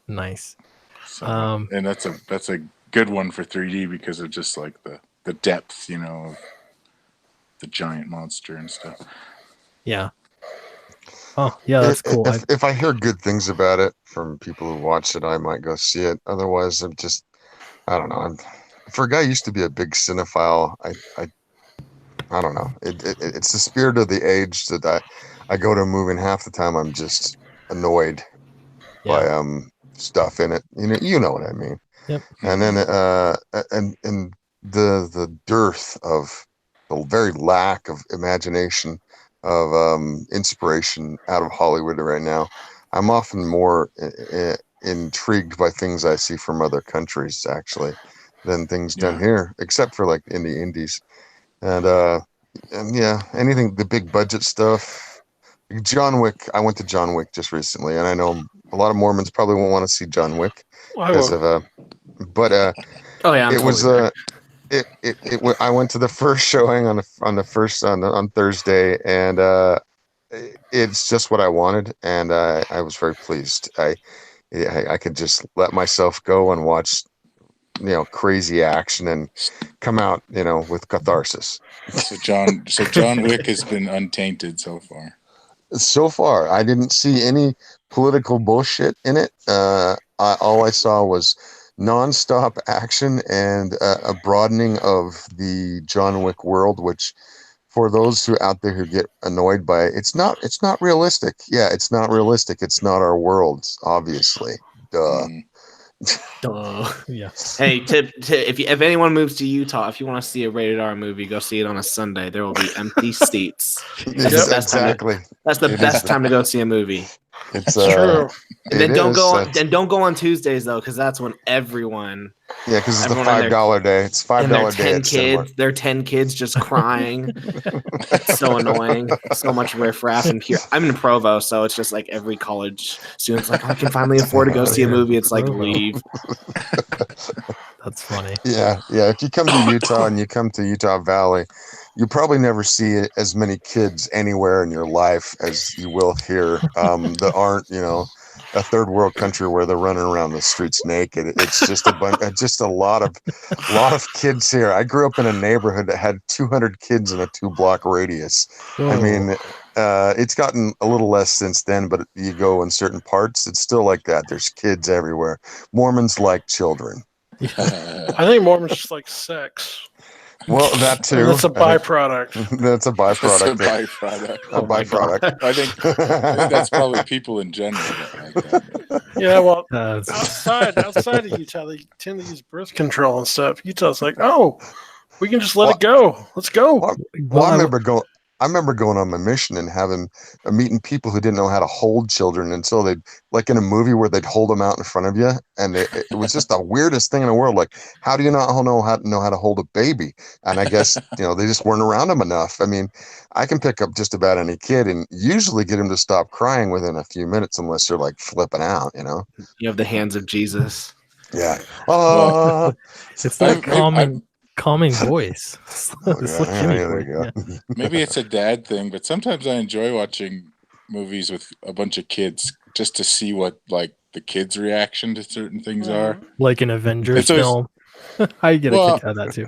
Speaker 1: Nice.
Speaker 6: So, and that's a good one for 3D because of just like the depth, of the giant monster and stuff.
Speaker 1: Yeah. Oh, yeah, that's cool.
Speaker 3: If I hear good things about it from people who watch it, I might go see it. Otherwise, I don't know. For a guy who used to be a big cinephile, I don't know. It's the spirit of the age that I go to a movie and half the time I'm just annoyed by stuff in it. You know what I mean.
Speaker 1: Yep.
Speaker 3: And then and the dearth of the very lack of imagination of inspiration out of Hollywood right now. I'm often more intrigued by things I see from other countries actually than things done here, except for like in the indies. And yeah, anything, the big budget stuff. John Wick. I went to John Wick just recently, and I know a lot of Mormons probably won't want to see John Wick because of but
Speaker 5: oh yeah,
Speaker 3: it was I went to the first showing on Thursday, and it's just what I wanted, and I was very pleased. I could just let myself go and watch, crazy action and come out, with catharsis.
Speaker 6: So John Wick has been untainted so far.
Speaker 3: So far, I didn't see any political bullshit in it. All I saw was nonstop action and a broadening of the John Wick world, which, for those who out there who get annoyed by it, it's not realistic. Yeah, it's not realistic. It's not our world, obviously. Duh.
Speaker 1: Yeah.
Speaker 5: Hey, if anyone moves to Utah, if you want to see a rated R movie, go see it on a Sunday. There will be empty seats. That's the best
Speaker 3: Exactly.
Speaker 5: That's the best time to go see a movie.
Speaker 3: It's
Speaker 2: true.
Speaker 5: And then don't go on Tuesdays though, because that's when everyone.
Speaker 3: Yeah, because it's the $5 day. It's $5 day.
Speaker 5: 10 kids. There are 10 kids just crying. It's so annoying. So much riffraff and here. I'm in Provo, so it's just like every college student's like, I can finally afford to go see a movie. It's like leave.
Speaker 1: That's funny.
Speaker 3: Yeah. If you come to Utah and you come to Utah Valley, you probably never see as many kids anywhere in your life as you will here that aren't, a third world country where they're running around the streets naked. It's just just a lot of kids here. I grew up in a neighborhood that had 200 kids in a 2-block radius. Whoa. I mean, it's gotten a little less since then, but you go in certain parts, it's still like that. There's kids everywhere. Mormons like children.
Speaker 2: I think Mormons just like sex.
Speaker 3: Well, that too.
Speaker 2: That's a byproduct.
Speaker 3: That's a byproduct.
Speaker 6: A byproduct. I think that's probably people in general that like that.
Speaker 2: Yeah, well, outside of Utah, they tend to use birth control and stuff. Utah's like, oh, we can just let it go. Let's go.
Speaker 3: Well, I remember going on my mission and meeting people who didn't know how to hold children until they'd, like in a movie where they'd hold them out in front of you, and it was just the weirdest thing in the world. Like, how do you not know how to hold a baby? And I guess they just weren't around them enough. I mean, I can pick up just about any kid and usually get them to stop crying within a few minutes, unless they're like flipping out.
Speaker 5: You have the hands of Jesus.
Speaker 3: Yeah.
Speaker 1: It's that calming voice.
Speaker 6: Maybe it's a dad thing, but sometimes I enjoy watching movies with a bunch of kids just to see what like the kids' reaction to certain things are.
Speaker 1: Like an Avengers film. I get a kick out of that too.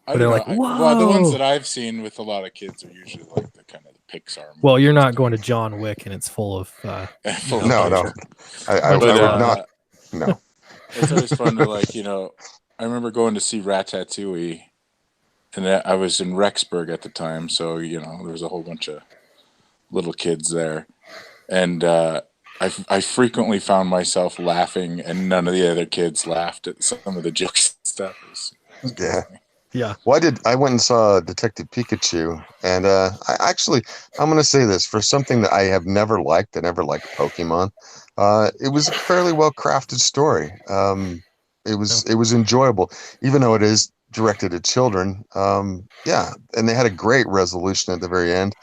Speaker 1: But they're like,
Speaker 6: Well, the ones
Speaker 1: whoa.
Speaker 6: that I've seen with a lot of kids are usually like the kind of the Pixar.
Speaker 1: Well, you're
Speaker 6: movies
Speaker 1: not
Speaker 6: and
Speaker 1: going to John Wick and it's full of
Speaker 6: Full of
Speaker 3: No,
Speaker 6: torture.
Speaker 3: I
Speaker 6: But
Speaker 3: would not. No.
Speaker 6: it's always fun to like, I remember going to see Ratatouille, and I was in Rexburg at the time, so there was a whole bunch of little kids there, and I frequently found myself laughing, and none of the other kids laughed at some of the jokes and stuff. It was
Speaker 3: Yeah.
Speaker 6: funny.
Speaker 1: Yeah.
Speaker 3: Well, I went and saw Detective Pikachu, and I'm going to say this for something that I have never liked. I never liked Pokemon. It was a fairly well crafted story. It was enjoyable, even though it is directed at children. Yeah, and they had a great resolution at the very end.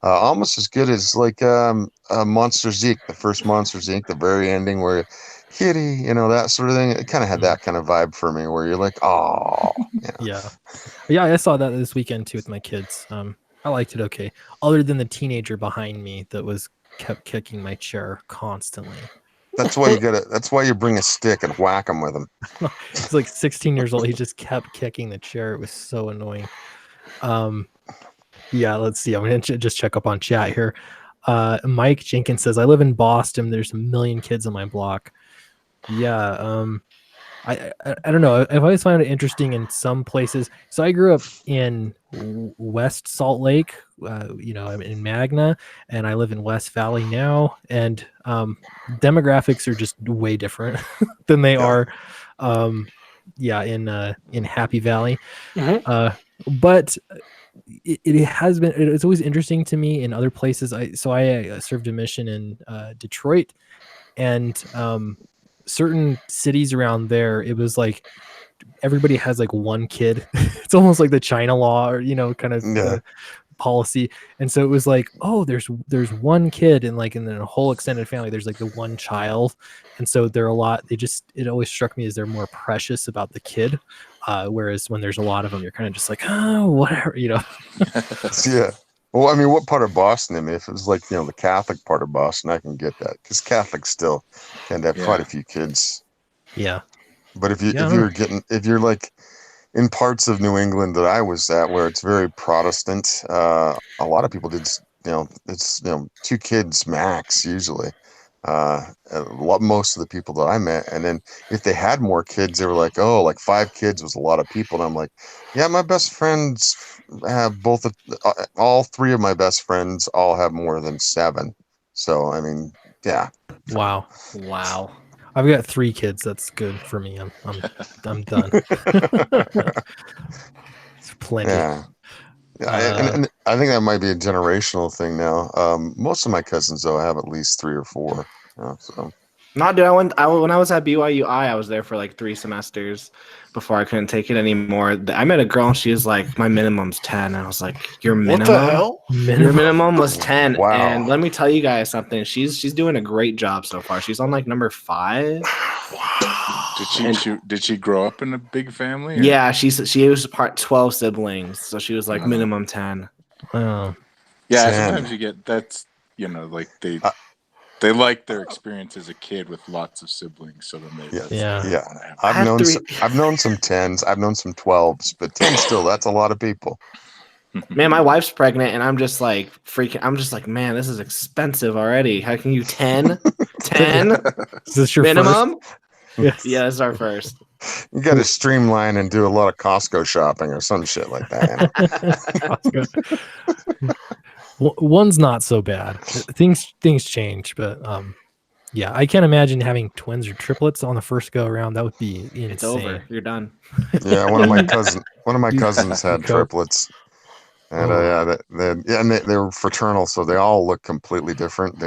Speaker 3: Almost as good as like Monsters Inc., the first Monsters Inc., the very ending where kitty, that sort of thing. It kind of had that kind of vibe for me where you're like, oh,
Speaker 1: Yeah. Yeah, I saw that this weekend too with my kids. I liked it okay. Other than the teenager behind me that kept kicking my chair constantly.
Speaker 3: That's why you bring a stick and whack them with them.
Speaker 1: He's like 16 years old. He just kept kicking the chair. It was so annoying. Yeah, let's see. I'm gonna just check up on chat here. Mike Jenkins says, I live in Boston. There's a million kids on my block. Yeah. I don't know. I've always found it interesting in some places. So I grew up in West Salt Lake, I'm in Magna, and I live in West Valley now. And demographics are just way different than they are, in Happy Valley.
Speaker 2: Mhm.
Speaker 1: But it has been. It's always interesting to me in other places. I served a mission in Detroit, and certain cities around there, it was like everybody has like one kid. It's almost like the China law, or kind of
Speaker 3: Yeah.
Speaker 1: policy. And so it was like, oh, there's one kid, and like in the whole extended family, there's like the one child. And so it always struck me as they're more precious about the kid. Whereas when there's a lot of them, you're kind of just like, oh, whatever,
Speaker 3: Yeah. Well, I mean, what part of Boston? I mean, if it was like, the Catholic part of Boston, I can get that because Catholics still tend to have quite a few kids.
Speaker 1: Yeah.
Speaker 3: But
Speaker 1: Yeah,
Speaker 3: if you're like in parts of New England that I was at where it's very Protestant, a lot of people did, it's, two kids max usually. Most of the people that I met, and then if they had more kids, they were like, oh, like 5 kids was a lot of people. And I'm like, yeah, my best friends have all 3 of my best friends all have more than 7. So, I mean, yeah.
Speaker 1: Wow.
Speaker 5: Wow.
Speaker 1: I've got 3 kids. That's good for me. I'm done. It's plenty.
Speaker 3: Yeah. And I think that might be a generational thing now. Most of my cousins though have at least 3 or 4. So
Speaker 5: Not dude. When I was at BYUI, I was there for like 3 semesters before I couldn't take it anymore. I met a girl and she was like, my minimum's 10. And I was like, your minimum?
Speaker 2: What the hell?
Speaker 5: Your minimum was 10.
Speaker 3: Wow.
Speaker 5: And let me tell you guys something. She's doing a great job so far. She's on like number 5.
Speaker 6: Did she grow up in a big family? Or?
Speaker 5: Yeah, she was part 12 siblings, so she was like minimum 10.
Speaker 1: Oh.
Speaker 6: Yeah,
Speaker 3: 10.
Speaker 6: sometimes you get that's like they like their experience as a kid with lots of siblings, so then they
Speaker 1: Yeah.
Speaker 3: I've known some 10s, I've known some 12s, but 10 still, that's a lot of people.
Speaker 5: Man, my wife's pregnant, and I'm just like freaking. I'm just like, man, this is expensive already. How can you 10? 10
Speaker 1: Is this your
Speaker 5: minimum?
Speaker 1: first? Yes.
Speaker 5: Yeah, this is our first.
Speaker 3: You got to streamline and do a lot of Costco shopping or some shit like that.
Speaker 1: One's not so bad. Things change, but yeah, I can't imagine having twins or triplets on the first go around. That would be insane.
Speaker 5: It's over. You're done.
Speaker 3: Yeah, one of my cousins had triplets, and they were fraternal, so they all look completely different.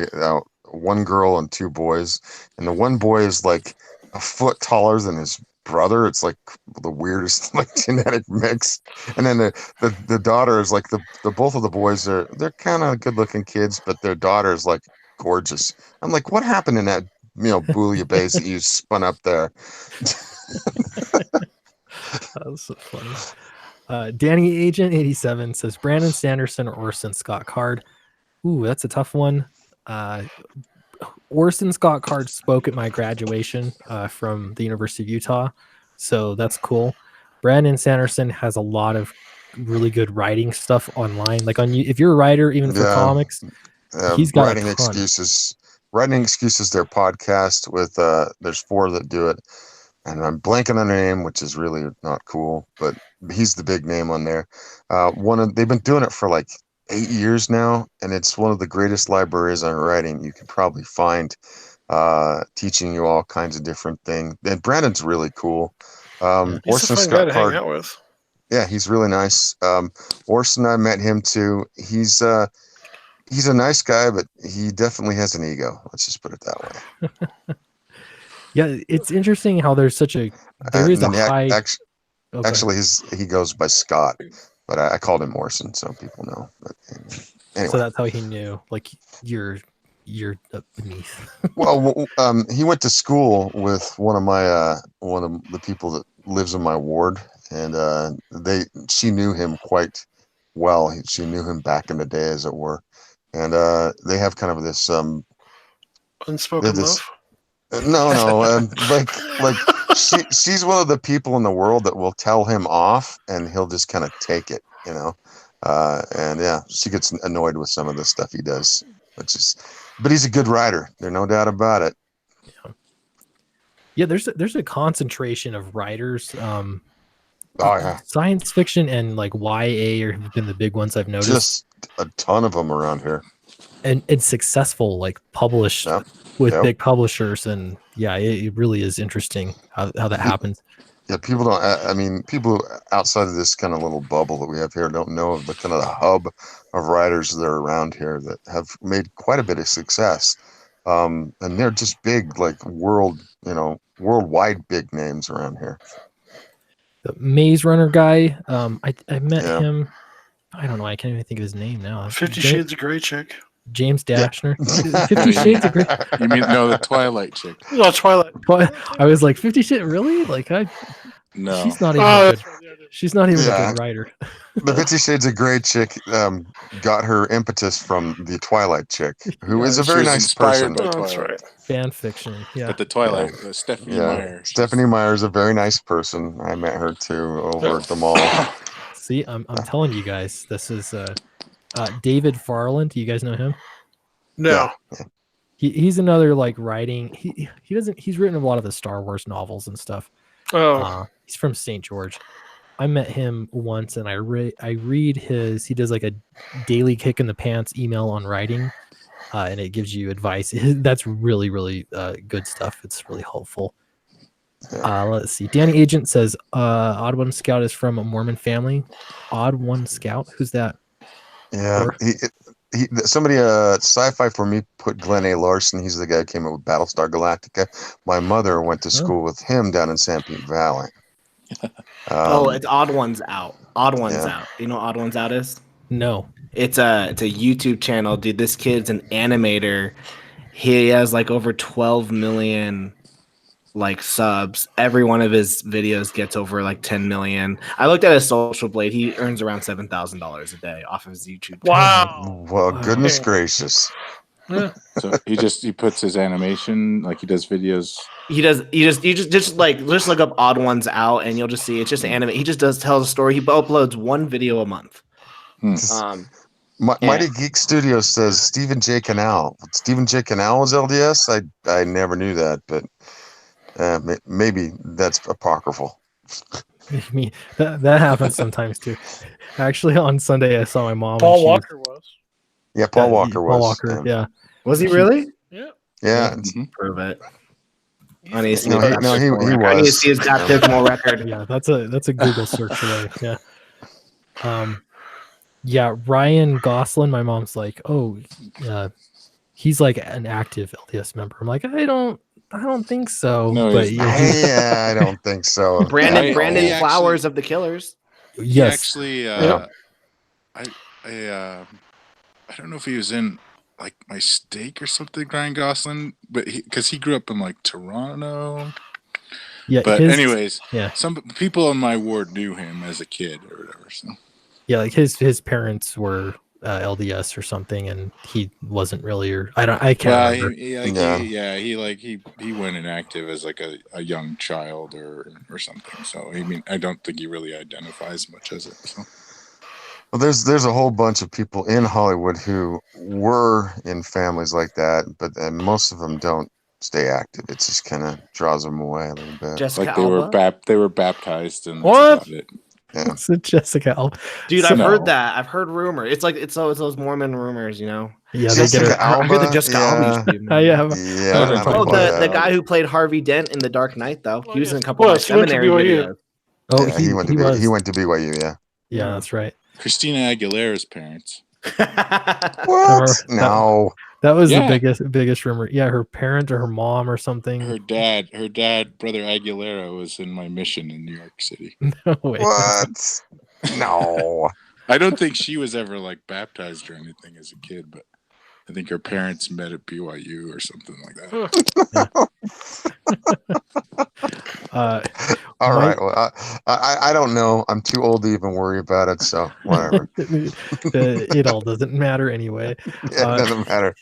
Speaker 3: One girl and 2 boys, and the one boy is like a foot taller than his brother. It's like the weirdest like genetic mix. And then the daughter is like the both of the boys they're kind of good looking kids, but their daughter is like gorgeous. I'm like, what happened in that bouillabaisse that you spun up there?
Speaker 1: That was so funny. Danny Agent 87 says Brandon Sanderson or Orson Scott Card. Ooh, that's a tough one. Orson Scott Card spoke at my graduation from the University of Utah, so that's cool. Brandon Sanderson has a lot of really good writing stuff online. Like if you're a writer, even for comics, he's got
Speaker 3: Writing
Speaker 1: a ton.
Speaker 3: Excuses. Writing Excuses, their podcast with there's 4 that do it. And I'm blanking on the name, which is really not cool, but he's the big name on there. They've been doing it for like 8 years now, and it's one of the greatest libraries on writing you can probably find, teaching you all kinds of different things. And Brandon's really cool.
Speaker 2: He's
Speaker 3: Orson
Speaker 2: a fun guy
Speaker 3: Scott
Speaker 2: to hang
Speaker 3: Card,
Speaker 2: out with.
Speaker 3: yeah, he's really nice. Orson, I met him too. He's a nice guy, but he definitely has an ego. Let's just put it that way.
Speaker 1: Yeah, it's interesting how there is a high.
Speaker 3: Actually, he goes by Scott, but I called him Orson, so people know. But anyway,
Speaker 1: so that's how he knew. Like you're beneath.
Speaker 3: Well, he went to school with one of the people that lives in my ward, and she knew him quite well. She knew him back in the day, as it were, and they have kind of this
Speaker 2: unspoken love.
Speaker 3: No, like she's one of the people in the world that will tell him off, and he'll just kind of take it, and yeah, she gets annoyed with some of the stuff he does, but he's a good writer. There's no doubt about it.
Speaker 1: Yeah, there's a concentration of writers.
Speaker 3: Oh yeah,
Speaker 1: science fiction and like YA have been the big ones I've noticed.
Speaker 3: Just a ton of them around here,
Speaker 1: and it's successful, like published with big publishers, and yeah, it really is interesting how that happens.
Speaker 3: Yeah, people don't. I mean, people outside of this kind of little bubble that we have here don't know of the kind of the hub of writers that are around here that have made quite a bit of success, and they're just big, like worldwide big names around here.
Speaker 1: The Maze Runner guy, I met him. I don't know. I can't even think of his name now.
Speaker 2: 50 Shades of Grey chick.
Speaker 1: James Dashner. 50 Shades of Grey.
Speaker 6: You mean the Twilight chick?
Speaker 2: No, Twilight.
Speaker 1: I was like, 50 Shades, really? Like
Speaker 6: no,
Speaker 1: she's not even good. She's not even a good writer.
Speaker 3: The 50 Shades of Grey chick got her impetus from the Twilight chick, who is a very nice person.
Speaker 2: That's right.
Speaker 1: Fan fiction, yeah.
Speaker 6: But the Twilight, Stephanie Meyer.
Speaker 3: Stephanie Meyer is a very nice person. I met her too over at the mall.
Speaker 1: See, I'm telling you guys, this is David Farland. Do you guys know him?
Speaker 2: No.
Speaker 3: Yeah.
Speaker 1: He's another like writing. He's written a lot of the Star Wars novels and stuff.
Speaker 2: Oh.
Speaker 1: He's from St. George. I met him once, and I read his. He does like a daily kick in the pants email on writing, and it gives you advice. That's really really good stuff. It's really helpful. Let's see. Danny Agent says, "Odd One Scout is from a Mormon family." Odd One Scout, who's that?
Speaker 3: Yeah, somebody sci-fi for me put Glenn A. Larson. He's the guy who came up with Battlestar Galactica. My mother went to school with him down in San Pete Valley.
Speaker 5: It's Odd Ones Out. Odd Ones Out. You know what Odd Ones Out is?
Speaker 1: No.
Speaker 5: It's a YouTube channel, dude. This kid's an animator. He has like over 12 million like subs. Every one of his videos gets over like 10 million. I looked at his Social Blade. He earns around $7,000 a day off of his YouTube channel.
Speaker 2: Wow.
Speaker 3: Well, goodness gracious.
Speaker 2: Yeah.
Speaker 6: So he puts his animation, like he does videos.
Speaker 5: You just look up Odd Ones Out and you'll just see it's just anime. He just tells a story. He uploads one video a month.
Speaker 3: Mighty Geek Studios says Stephen J. Canal. Stephen J. Canal is LDS. I never knew that, but maybe that's apocryphal.
Speaker 1: I mean, that happens sometimes too. Actually, on Sunday I saw my mom.
Speaker 2: Paul Walker was.
Speaker 3: Yeah, Paul Walker was.
Speaker 1: Paul Walker, yeah.
Speaker 5: Was he really?
Speaker 2: Yeah.
Speaker 3: Yeah.
Speaker 5: Prove it.
Speaker 3: He was.
Speaker 5: I need to see his baptismal record.
Speaker 1: Yeah, that's a Google search away. Yeah. Yeah, Ryan Gosselin, my mom's like, oh, he's like an active LDS member. I'm like, I don't think so.
Speaker 6: No,
Speaker 1: but
Speaker 3: I don't think so.
Speaker 5: Brandon Flowers of the Killers.
Speaker 1: Yes.
Speaker 6: Actually, I don't know if he was in like My Steak or something, Ryan Gosling, but because he grew up in like Toronto.
Speaker 1: Yeah.
Speaker 6: But anyways,
Speaker 1: yeah,
Speaker 6: some people in my ward knew him as a kid or whatever. So
Speaker 1: yeah, like his parents were LDS or something, and he wasn't really, or I can't
Speaker 6: Well,
Speaker 1: remember.
Speaker 6: he went inactive as like a young child or something. So I mean, I don't think he really identifies much as it. So.
Speaker 3: Well, there's a whole bunch of people in Hollywood who were in families like that, but most of them don't stay active. It just kind of draws them away a little bit.
Speaker 5: Jessica
Speaker 6: Like
Speaker 5: Alba?
Speaker 6: they were baptized and
Speaker 2: What?
Speaker 6: that's about it.
Speaker 3: Yeah.
Speaker 1: So Jessica Alba.
Speaker 5: Dude,
Speaker 1: So-
Speaker 5: I've
Speaker 6: No.
Speaker 5: heard that. I've heard rumor. It's those Mormon rumors, you know.
Speaker 1: Yeah, they get
Speaker 3: Jessica
Speaker 1: her.
Speaker 5: I heard that
Speaker 3: Alba,
Speaker 5: Jessica Alba used to be.
Speaker 1: Yeah,
Speaker 3: yeah,
Speaker 1: I
Speaker 3: I
Speaker 1: don't
Speaker 3: don't
Speaker 5: Oh,
Speaker 3: buy
Speaker 5: the
Speaker 3: that.
Speaker 5: guy who played Harvey Dent in The Dark Knight, though.
Speaker 2: Oh,
Speaker 5: He was
Speaker 2: yeah.
Speaker 5: in a couple of
Speaker 2: Was. He went to
Speaker 5: seminary
Speaker 2: BYU.
Speaker 5: videos.
Speaker 1: Oh,
Speaker 3: Yeah,
Speaker 1: he
Speaker 3: went to
Speaker 1: was.
Speaker 3: he went to BYU. Yeah.
Speaker 1: Yeah, that's right.
Speaker 6: Christina Aguilera's parents.
Speaker 3: What?
Speaker 1: Or-
Speaker 3: No.
Speaker 1: That was
Speaker 6: Yeah.
Speaker 1: the biggest rumor. Yeah, her parent or her mom or something.
Speaker 6: Her dad, brother Aguilera, was in my mission in New York City.
Speaker 1: No way.
Speaker 3: What? No.
Speaker 6: I don't think she was ever like baptized or anything as a kid, but I think her parents met at BYU or something like that.
Speaker 3: All
Speaker 1: My-
Speaker 3: right. Well, I don't know. I'm too old to even worry about it. So whatever.
Speaker 1: It all doesn't matter anyway.
Speaker 3: Yeah, it doesn't matter.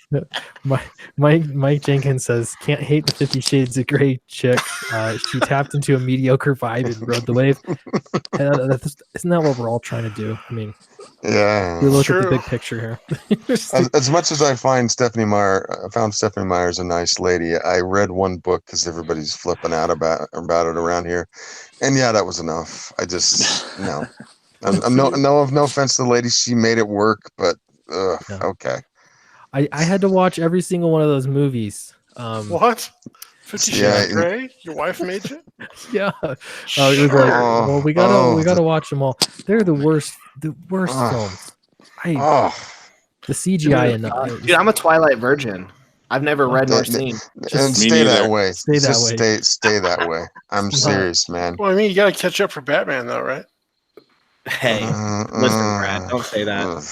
Speaker 1: Mike Jenkins says, "Can't hate the 50 Shades of Grey chick. She tapped into a mediocre vibe and rode the wave." Isn't that what we're all trying to do? I mean,
Speaker 3: Yeah.
Speaker 1: we look at the
Speaker 2: True.
Speaker 1: big picture here.
Speaker 3: As much as I found Stephanie Meyer's a nice lady, I read one book because everybody's flipping out about it around here, and yeah, that was enough. I just no. I'm no offense to the lady, she made it work, but
Speaker 1: Yeah.
Speaker 3: okay.
Speaker 1: I had to watch every single one of those movies.
Speaker 2: What? 50 Shades
Speaker 3: Yeah,
Speaker 2: of Grey? Your wife made you?
Speaker 1: Yeah. It was like, well, we gotta watch them all. They're the worst films.
Speaker 3: Oh,
Speaker 1: The CGI in
Speaker 5: Dude, I'm a Twilight virgin. I've never read nor seen.
Speaker 3: and
Speaker 6: Me
Speaker 3: stay that
Speaker 6: neither.
Speaker 3: way.
Speaker 1: Stay that
Speaker 3: Just
Speaker 1: way.
Speaker 3: Stay that way. I'm
Speaker 1: It's not-
Speaker 3: serious, man.
Speaker 2: Well, I mean, you got to catch up for Batman, though, right?
Speaker 5: Hey, listen, Brad, don't say that.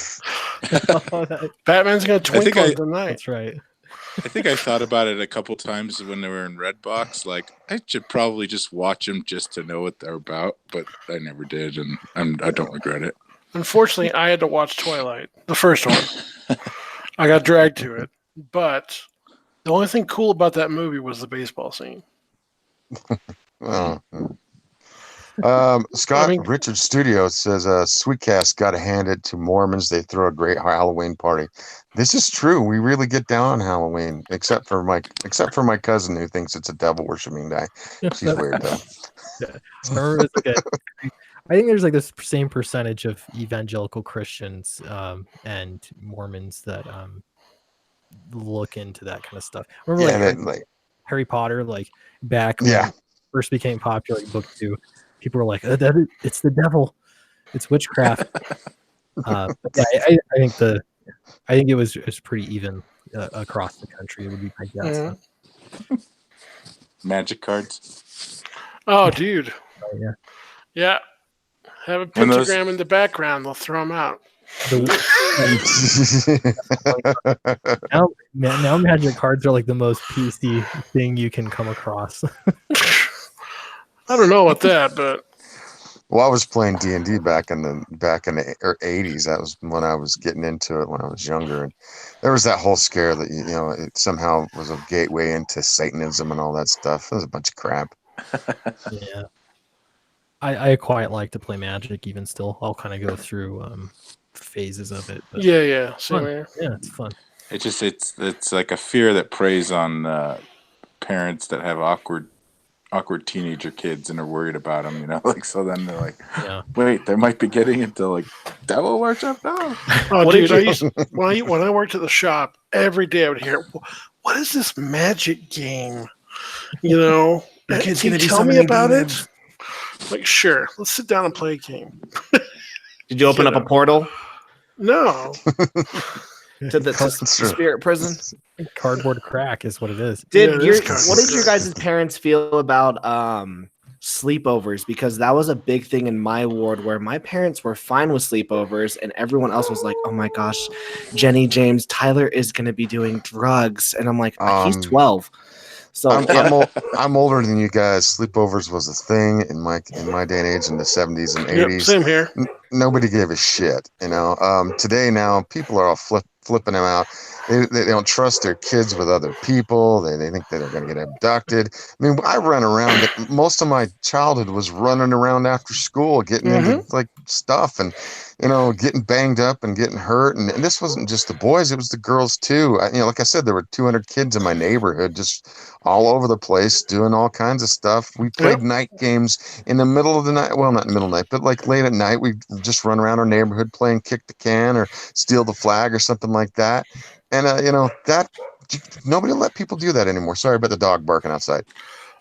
Speaker 2: Batman's going to
Speaker 6: I think
Speaker 2: twinkle tonight.
Speaker 1: That's right.
Speaker 6: I think I thought about it a couple times when they were in Redbox. Like, I should probably just watch them just to know what they're about, but I never did, and I don't regret it.
Speaker 2: Unfortunately, I had to watch Twilight, the first one. I got dragged to it. But the only thing cool about that movie was the baseball scene.
Speaker 3: Oh. Scott Richard Studios says, Sweetcast got to hand it to Mormons. They throw a great Halloween party. This is true. We really get down on Halloween, except for my cousin who thinks it's a devil worshiping day. She's weird though.
Speaker 1: I think there's like this same percentage of evangelical Christians and Mormons that look into that kind of stuff. Remember, Harry Potter, like back when it first became popular, book 2, people were like, "It's the devil, it's witchcraft." Yeah, I think it was pretty even across the country. It would be my guess.
Speaker 2: Mm-hmm.
Speaker 6: Magic cards.
Speaker 2: Oh, dude.
Speaker 1: Yeah.
Speaker 2: Yeah. Have a pentagram in the background. They'll throw them out.
Speaker 1: Now magic cards are like the most PC thing you can come across.
Speaker 2: I don't know about that, but
Speaker 3: well, I was playing D&D back in the 80s. That was when I was getting into it when I was younger, and there was that whole scare that it somehow was a gateway into Satanism and all that stuff. It was a bunch of crap.
Speaker 1: Yeah. I quite like to play Magic even still. I'll kind of go through phases of it. But
Speaker 2: yeah, same here.
Speaker 1: Yeah, it's fun.
Speaker 6: It's like a fear that preys on parents that have awkward teenager kids and are worried about them, like, so then they're like, wait, they might be getting into like devil worship now.
Speaker 2: Oh, dude, when I worked at the shop, every day I would hear, "What is this magic game? Can you tell me about it?" Like, sure, let's sit down and play a game.
Speaker 5: Did you open up a portal?
Speaker 2: No.
Speaker 5: To the spirit prison?
Speaker 1: Cardboard crack is what it is.
Speaker 5: What did your guys' parents feel about sleepovers? Because that was a big thing in my ward where my parents were fine with sleepovers and everyone else was like, "Oh my gosh, Jenny, James, Tyler is going to be doing drugs." And I'm like, he's 12. So
Speaker 3: I'm older than you guys. Sleepovers was a thing in my day and age in the 70s and
Speaker 2: Yep,
Speaker 3: 80s.
Speaker 2: same here.
Speaker 3: Nobody gave a shit, you know. Today now people are all flipping them out. They don't trust their kids with other people. They think that they're going to get abducted. I mean, I ran around. Most of my childhood was running around after school, getting into like stuff and, you know, getting banged up and getting hurt. And this wasn't just the boys; it was the girls too. You know, like I said, there were 200 kids in my neighborhood, just all over the place, doing all kinds of stuff. We played night games in the middle of the night. Well, not in the middle of the night, but like late at night, we just run around our neighborhood playing kick the can or steal the flag or something like that. And you know that nobody let people do that anymore. Sorry about the dog barking outside.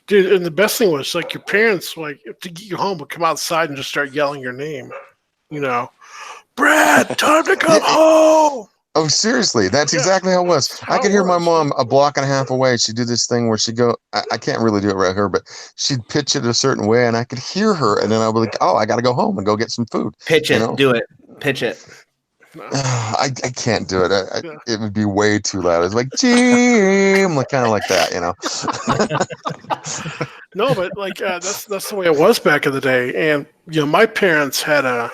Speaker 2: Dude, and the best thing was like your parents, like to get you home, would come outside and just start yelling your name. You know, Brad, time to come home.
Speaker 3: Oh, seriously, that's exactly how it was. I could hear my mom a block and a half away. She'd do this thing where she'd go, I can't really do it right here, but she'd pitch it a certain way and I could hear her. And then I would be like, oh, I got to go home and go get some food.
Speaker 5: Pitch it, do it, pitch it.
Speaker 3: I can't do it. It would be way too loud. It's like, Jim, like kind of like that, you know.
Speaker 2: No, but like that's the way it was back in the day. And you know, my parents had a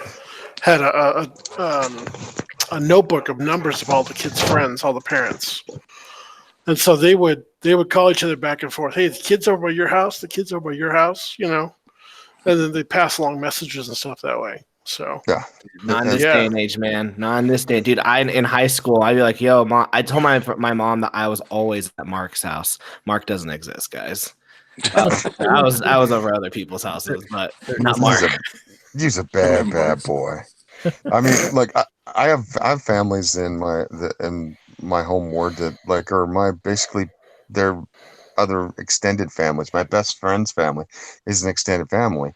Speaker 2: notebook of numbers of all the kids' friends, all the parents, and so they would call each other back and forth. Hey, the kids over by your house. The kids over by your house. You know, and then they pass along messages and stuff that way. So
Speaker 3: yeah,
Speaker 5: not in this day and age, man. Not in this day, dude. In high school, I'd be like, "Yo, mom." I told my mom that I was always at Mark's house. Mark doesn't exist, guys. I was over other people's houses, but not Mark.
Speaker 3: He's a bad boy. I mean, like I have families in my home ward that like are my basically they're other extended families. My best friend's family is an extended family.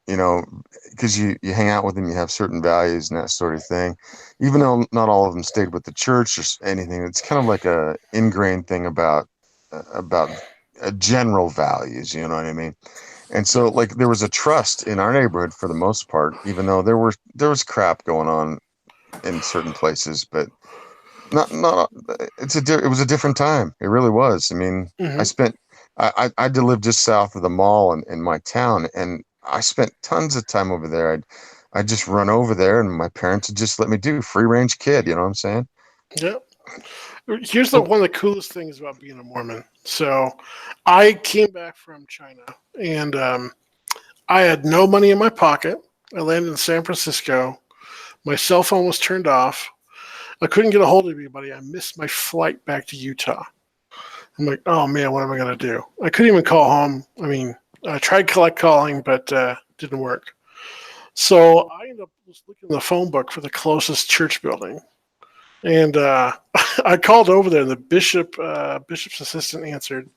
Speaker 3: You know, because you hang out with them, you have certain values and that sort of thing. Even though not all of them stayed with the church or anything, it's kind of like a ingrained thing about general values. You know what I mean? And so, like, there was a trust in our neighborhood for the most part, even though there was crap going on in certain places, but not it was a different time. It really was. I mean, I did live just south of the mall in my town, and I spent tons of time over there. I'd just run over there, and my parents would just let me do free range kid. You know what I'm saying?
Speaker 2: Yeah. Here's one of the coolest things about being a Mormon. So, I came back from China, and I had no money in my pocket. I landed in San Francisco. My cell phone was turned off. I couldn't get a hold of anybody. I missed my flight back to Utah. I'm like, oh man, what am I going to do? I couldn't even call home. I mean, I tried collect calling, but didn't work. So I ended up looking in the phone book for the closest church building. And I called over there, and the bishop's assistant answered.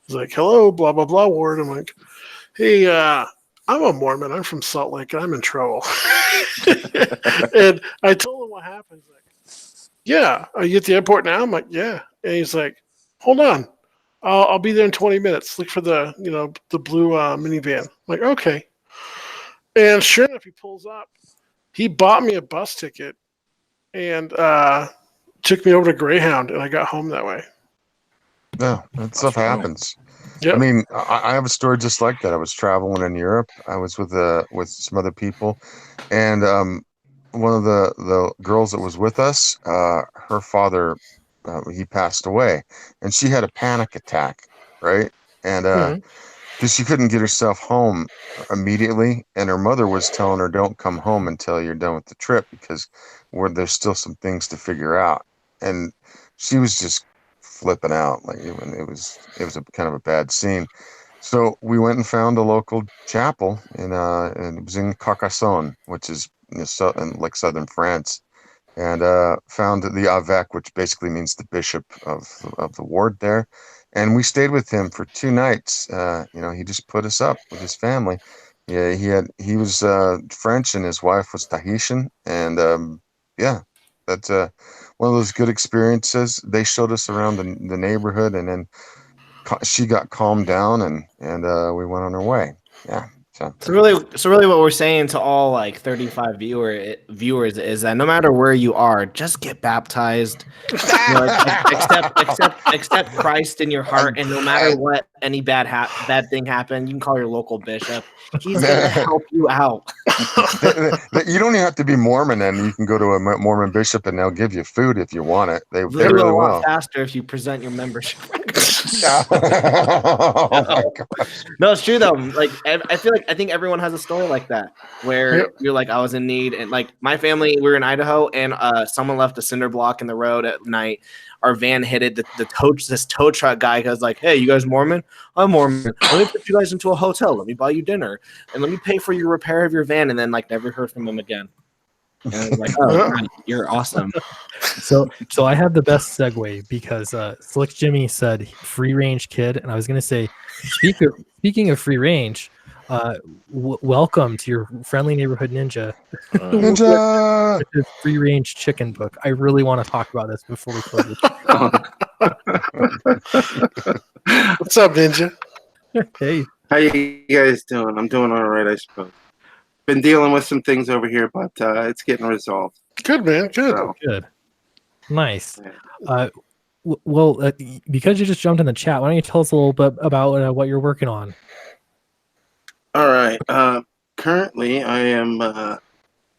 Speaker 2: He's like, hello, blah, blah, blah, ward. I'm like, hey, I'm a Mormon. I'm from Salt Lake, and I'm in trouble. And I told him what happened. He's like, yeah, are you at the airport now? I'm like, yeah. And he's like, hold on. I'll be there in 20 minutes. Look for the blue minivan. I'm like, okay. And sure enough, he pulls up. He bought me a bus ticket and took me over to Greyhound, and I got home that way.
Speaker 3: Yeah, that stuff happens.
Speaker 2: Yep.
Speaker 3: I mean, I have a story just like that. I was traveling in Europe. I was with some other people, and one of the girls that was with us, her father, he passed away, and she had a panic attack, right? And because she couldn't get herself home immediately, and her mother was telling her, "Don't come home until you're done with the trip, because there's still some things to figure out." And she was just flipping out, like it was a kind of a bad scene. So we went and found a local chapel and it was in Carcassonne, which is in southern France, and found the évêque, which basically means the bishop of the ward there. And we stayed with him for 2 nights. He just put us up with his family. Yeah, he was French and his wife was Tahitian, and yeah, that's one of those good experiences. They showed us around the neighborhood, and then she got calmed down, and we went on our way. Yeah,
Speaker 5: So really, what we're saying to all like 35 viewers is that no matter where you are, just get baptized. You know, accept Christ in your heart, and no matter what, any bad thing happen, you can call your local bishop. He's gonna help you out.
Speaker 3: You don't even have to be Mormon, and you can go to a Mormon bishop, and they'll give you food if you want it. They
Speaker 5: They'll do
Speaker 3: really
Speaker 5: a lot
Speaker 3: will.
Speaker 5: faster if you present your membership.
Speaker 3: Oh my gosh.
Speaker 5: No, it's true though. Like I think everyone has a story like that where you're like, I was in need, and like my family, we were in Idaho, and someone left a cinder block in the road at night. Our van hit it. This tow truck guy goes like, "Hey, you guys Mormon? I'm Mormon. Let me put you guys into a hotel. Let me buy you dinner, and let me pay for your repair of your van." And then like never heard from him again. And I was like, "Oh, God, you're awesome."
Speaker 1: So I have the best segue because Slick Jimmy said free range kid, and I was gonna say, speaking of free range, welcome to your friendly neighborhood ninja.
Speaker 3: Ninja!
Speaker 1: With his free range chicken book. I really want to talk about this before we close.
Speaker 2: What's up, Ninja?
Speaker 1: Hey,
Speaker 7: How you guys doing? I'm doing all right, I suppose. Been dealing with some things over here, but it's getting resolved.
Speaker 2: Good, man. Good.
Speaker 7: So,
Speaker 1: good, nice.
Speaker 7: yeah.
Speaker 1: Because you just jumped in the chat, why don't you tell us a little bit about what you're working on?
Speaker 7: All right. Currently, I am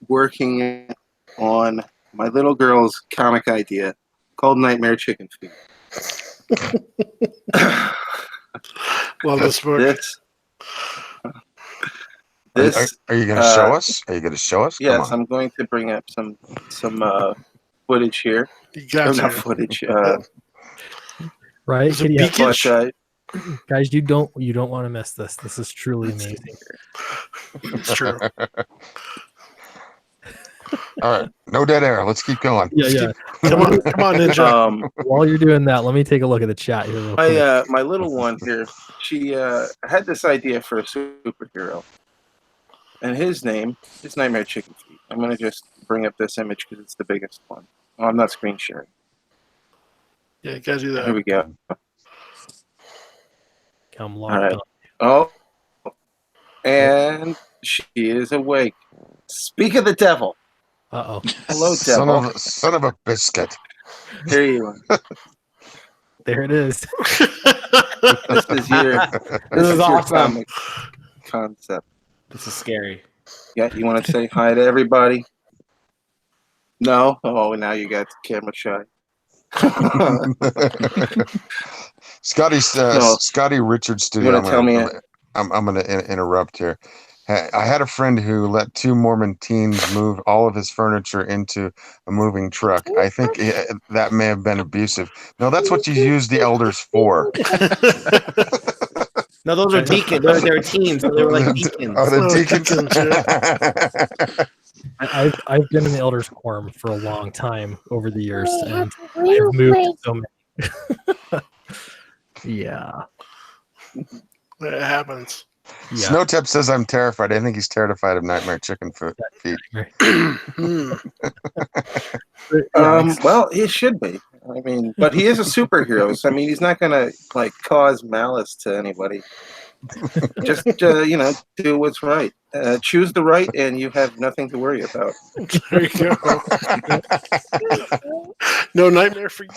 Speaker 7: working on my little girl's comic idea called Nightmare Chicken Feed.
Speaker 2: Love this book.
Speaker 7: This.
Speaker 3: Are you going to show us? Are you going to show us?
Speaker 7: Yes, I'm going to bring up some footage here.
Speaker 2: You got
Speaker 7: Not
Speaker 2: to.
Speaker 7: footage.
Speaker 1: Right,
Speaker 2: Is it
Speaker 1: Kitty,
Speaker 2: beakage?
Speaker 1: guys, you don't want to miss this. This is truly amazing.
Speaker 2: It's true.
Speaker 3: All right. No dead air. Let's keep going.
Speaker 1: Yeah.
Speaker 2: Come on, Ninja.
Speaker 1: While you're doing that, let me take a look at the chat here. Real quick.
Speaker 7: My little one here, she had this idea for a superhero, and his name is Nightmare Chicken Feet. I'm gonna just bring up this image because it's the biggest one. Oh, I'm not screen sharing.
Speaker 2: Yeah, you gotta do
Speaker 7: Here
Speaker 2: that.
Speaker 7: we go.
Speaker 1: Come
Speaker 7: All
Speaker 1: locked
Speaker 7: right.
Speaker 1: on.
Speaker 7: Oh, and she is awake. Speak of the devil.
Speaker 1: Uh-oh.
Speaker 7: Hello, devil.
Speaker 3: Son of a biscuit.
Speaker 7: Here you are.
Speaker 1: There it is.
Speaker 7: This is your
Speaker 5: awesome.
Speaker 7: comic concept.
Speaker 5: This is scary.
Speaker 7: Yeah, you want to say hi to everybody? No? Oh, now you got camera shy.
Speaker 3: Scotty Richards Studio.
Speaker 7: You want to tell me?
Speaker 3: I'm going to interrupt here. I had a friend who let two Mormon teens move all of his furniture into a moving truck. I think that may have been abusive. No, that's what you use the elders for.
Speaker 5: No, those are deacons. They're teens. So they were like deacons.
Speaker 3: Oh, the
Speaker 2: deacons,
Speaker 1: I've been in the elders quorum for a long time over the years, and I've moved so many. Yeah.
Speaker 2: It happens.
Speaker 1: Yeah.
Speaker 3: Snowtip says I'm terrified. I think he's terrified of Nightmare Chicken Feet.
Speaker 7: Well, he should be. I mean, but he is a superhero. So, I mean, he's not going to like cause malice to anybody. Just do what's right. Choose the right, and you have nothing to worry about.
Speaker 2: There you go. No nightmare for you.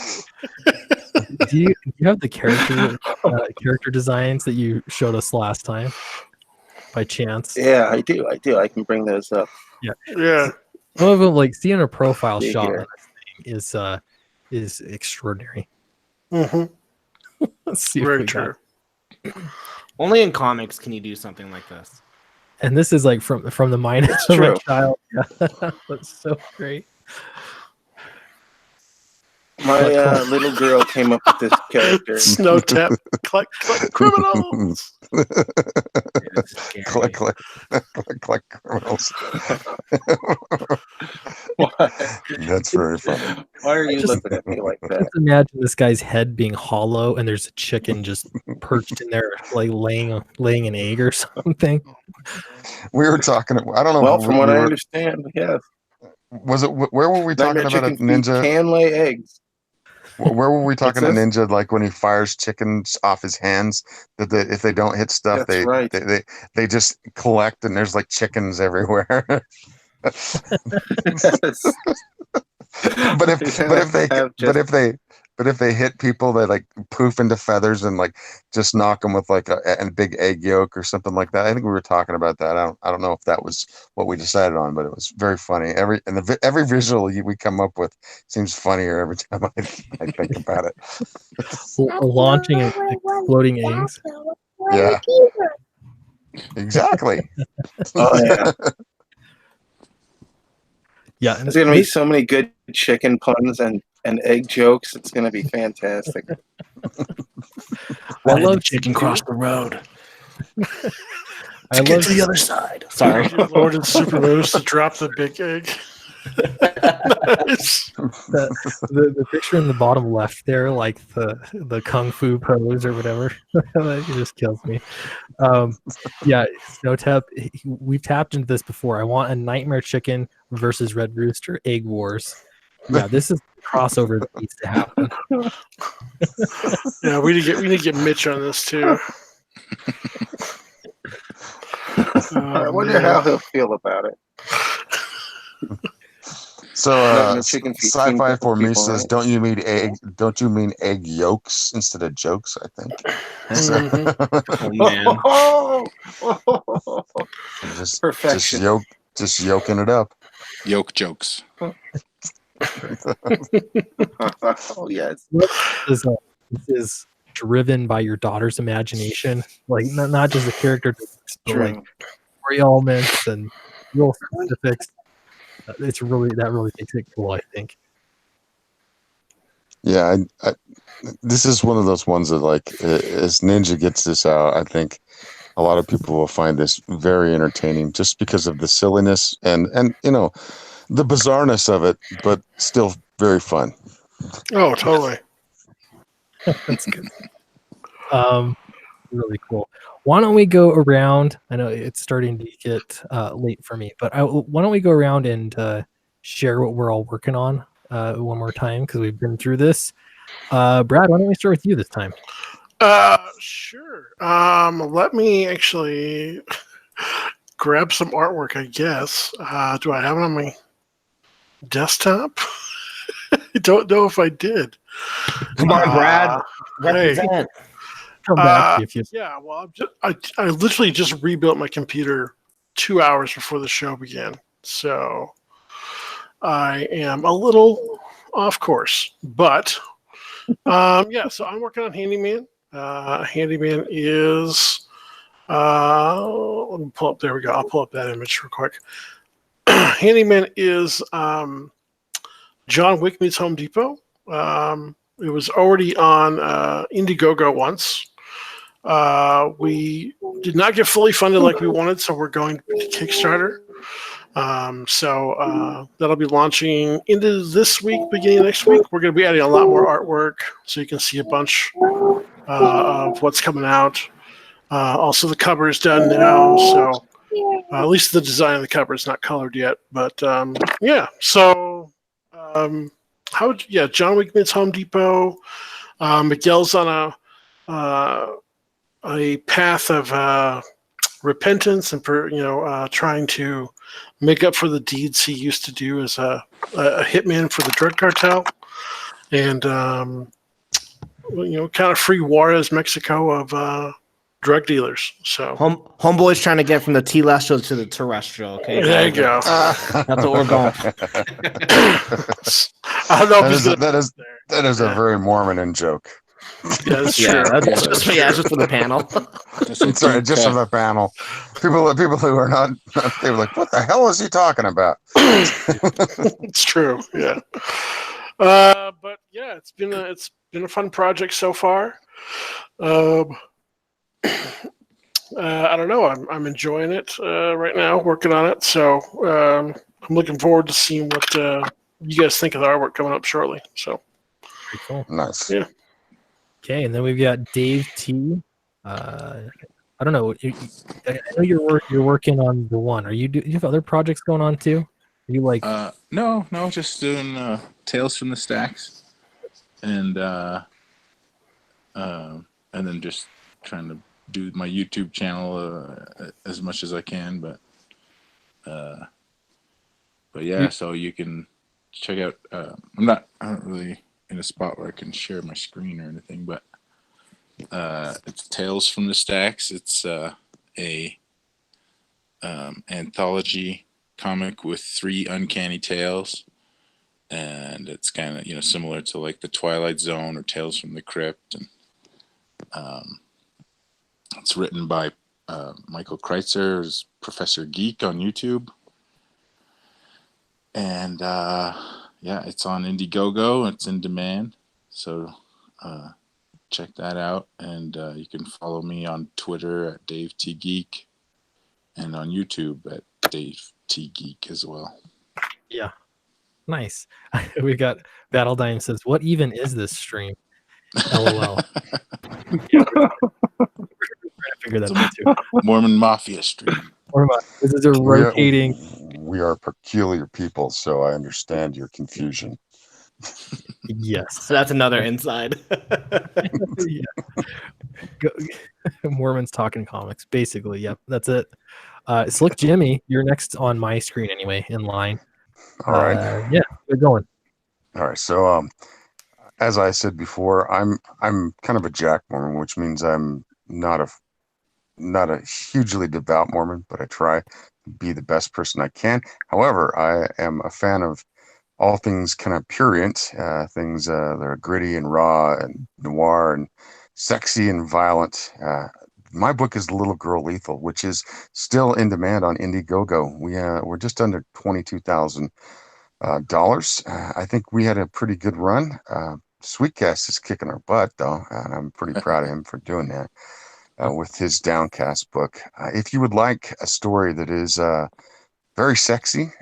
Speaker 1: Do you have the character designs that you showed us last time by chance?
Speaker 7: Yeah, I do. I can bring those up.
Speaker 2: Yeah.
Speaker 1: Some of them, like seeing a profile
Speaker 7: See
Speaker 1: shot
Speaker 7: here.
Speaker 1: on this thing is extraordinary.
Speaker 2: Mm-hmm.
Speaker 1: Let's see if
Speaker 2: Very
Speaker 1: we
Speaker 2: true.
Speaker 1: got.
Speaker 5: Only in comics can you do something like this.
Speaker 1: And this is like from the mind
Speaker 7: It's
Speaker 1: of a
Speaker 7: true.
Speaker 1: child. Yeah. That's so great.
Speaker 7: My little girl came up with this character.
Speaker 2: Snow tap. Click criminals.
Speaker 5: It's scary.
Speaker 3: click criminals.
Speaker 7: Why?
Speaker 3: That's very funny.
Speaker 7: Why are you looking at me like that?
Speaker 1: Just imagine this guy's head being hollow, and there's a chicken just perched in there, like laying an egg or something.
Speaker 3: We were talking. I don't know.
Speaker 7: Well, from what
Speaker 3: we
Speaker 7: I
Speaker 3: were-
Speaker 7: understand, yes.
Speaker 3: was it? Where were we talking
Speaker 7: Nightmare
Speaker 3: about a
Speaker 7: chicken feet
Speaker 3: ninja?
Speaker 7: can lay eggs.
Speaker 3: Where were we talking to
Speaker 7: this?
Speaker 3: Ninja? Like when he fires chickens off his hands, that if they don't hit stuff,
Speaker 7: That's right.
Speaker 3: they just collect, and there's like chickens everywhere.
Speaker 7: Yes.
Speaker 3: but if they hit people, they like poof into feathers and like just knock them with like a big egg yolk or something like that. I think we were talking about that. I don't know if that was what we decided on, but it was very funny. Every visual we come up with seems funnier every time I think about it.
Speaker 1: Launching and exploding eggs.
Speaker 3: Yeah, exactly.
Speaker 7: Oh yeah.
Speaker 1: Yeah, and
Speaker 7: There's gonna be so many good chicken puns and egg jokes. It's gonna be fantastic.
Speaker 1: I love
Speaker 5: chicken cross the road.
Speaker 1: I love
Speaker 5: to the other side. Sorry.
Speaker 2: Lord and Super Rose to drop the big egg. Nice.
Speaker 1: the picture in the bottom left there, like the kung fu pose or whatever. It just kills me. Yeah, Snowtap, we've tapped into this before. I want a Nightmare Chicken versus Red Rooster Egg Wars. Yeah, this is the crossover that needs to happen.
Speaker 2: Yeah, we need to get Mitch on this too.
Speaker 7: I wonder how he'll feel about it.
Speaker 3: So
Speaker 7: chicken feet
Speaker 3: sci-fi
Speaker 7: seem
Speaker 3: for me
Speaker 7: people,
Speaker 3: says,
Speaker 7: right?
Speaker 3: don't you mean egg yolks instead of jokes? I think.
Speaker 5: Man.
Speaker 3: just
Speaker 7: Perfection.
Speaker 3: just yoking it up.
Speaker 6: Yoke jokes.
Speaker 7: Oh yes.
Speaker 1: This is driven by your daughter's imagination, like not just the character, but like story elements and real specifics. That really makes it cool, I think.
Speaker 3: Yeah, this is one of those ones that, like, as Ninja gets this out, I think a lot of people will find this very entertaining, just because of the silliness and the bizarreness of it, but still very fun.
Speaker 2: Oh, totally.
Speaker 1: That's good. Really cool. Why don't we go around? I know it's starting to get late for me, but why don't we go around and share what we're all working on one more time, because we've been through this. Brad, why don't we start with you this time?
Speaker 2: Sure. Let me actually grab some artwork, I guess. Do I have it on my desktop? I don't know if I did.
Speaker 5: Come on, Brad.
Speaker 2: Hey.
Speaker 5: Represent.
Speaker 1: Come back if you.
Speaker 2: Yeah, well, I literally just rebuilt my computer 2 hours before the show began, so I am a little off course. But yeah, so I'm working on Handyman. Handyman is let me pull up. There we go. I'll pull up that image real quick. Handyman is John Wick meets Home Depot. It was already on Indiegogo once. We did not get fully funded like we wanted, so we're going to Kickstarter. So that'll be launching into this week, beginning next week. We're going to be adding a lot more artwork, so you can see a bunch of what's coming out. Also, the cover is done now, so at least the design of the cover is not colored yet. But yeah, so John Wick meets Home Depot. Miguel's on a path of repentance and trying to make up for the deeds he used to do as a hitman for the drug cartel, and kind of free Juarez, Mexico of drug dealers. So
Speaker 5: Homeboy's trying to get from the telestial to the terrestrial. Okay,
Speaker 2: there you go.
Speaker 5: That's what we're going.
Speaker 2: I don't know if he's gonna.
Speaker 3: That is a very Mormon joke.
Speaker 2: Yeah, that's true.
Speaker 5: Just for the panel.
Speaker 3: Sorry, just for the panel. People who are not, they were like, "What the hell is he talking about?"
Speaker 2: It's true. Yeah. But yeah, it's been a fun project so far. I don't know. I'm enjoying it right now, working on it. So I'm looking forward to seeing what you guys think of the artwork coming up shortly. So
Speaker 1: Pretty cool.
Speaker 3: Nice.
Speaker 2: Yeah.
Speaker 1: Okay, and then we've got Dave T. I don't know. I know you're working on the one. Do you have other projects going on too? Are you like?
Speaker 6: No, just doing Tales from the Stacks. and then just trying to do my YouTube channel as much as I can, but yeah. So you can check out. I'm not really in a spot where I can share my screen or anything, but it's Tales from the Stacks. It's a anthology comic with 3 uncanny tales, and it's kind of similar to like the Twilight Zone or Tales from the Crypt, and it's written by Michael Kreitzer, who's Professor Geek on YouTube, and yeah, it's on Indiegogo. It's in demand, so check that out, and you can follow me on Twitter at Dave T Geek, and on YouTube at Dave T Geek as well.
Speaker 1: Yeah. Nice. We got Battle Dime says, "What even is this stream?" LOL. Yeah, we're trying to figure that out too.
Speaker 6: Mormon Mafia stream.
Speaker 1: This is a rotating.
Speaker 3: We are peculiar people, so I understand your confusion.
Speaker 1: Yes.
Speaker 5: So that's another inside.
Speaker 1: Yeah. Mormons talking comics, basically. Yep, that's it. Slick Jimmy, you're next on my screen anyway, in line.
Speaker 3: All right.
Speaker 1: Yeah, they're going.
Speaker 3: All right. So, as I said before, I'm kind of a Jack Mormon, which means I'm not a hugely devout Mormon, but I try to be the best person I can. However, I am a fan of all things kind of prurient, things that are gritty and raw and noir and sexy and violent. My book is Little Girl Lethal, which is still in demand on Indiegogo. We're just under $22,000. I think we had a pretty good run. Sweetcast is kicking our butt, though, and I'm pretty proud of him for doing that with his Downcast book. If you would like a story that is very sexy,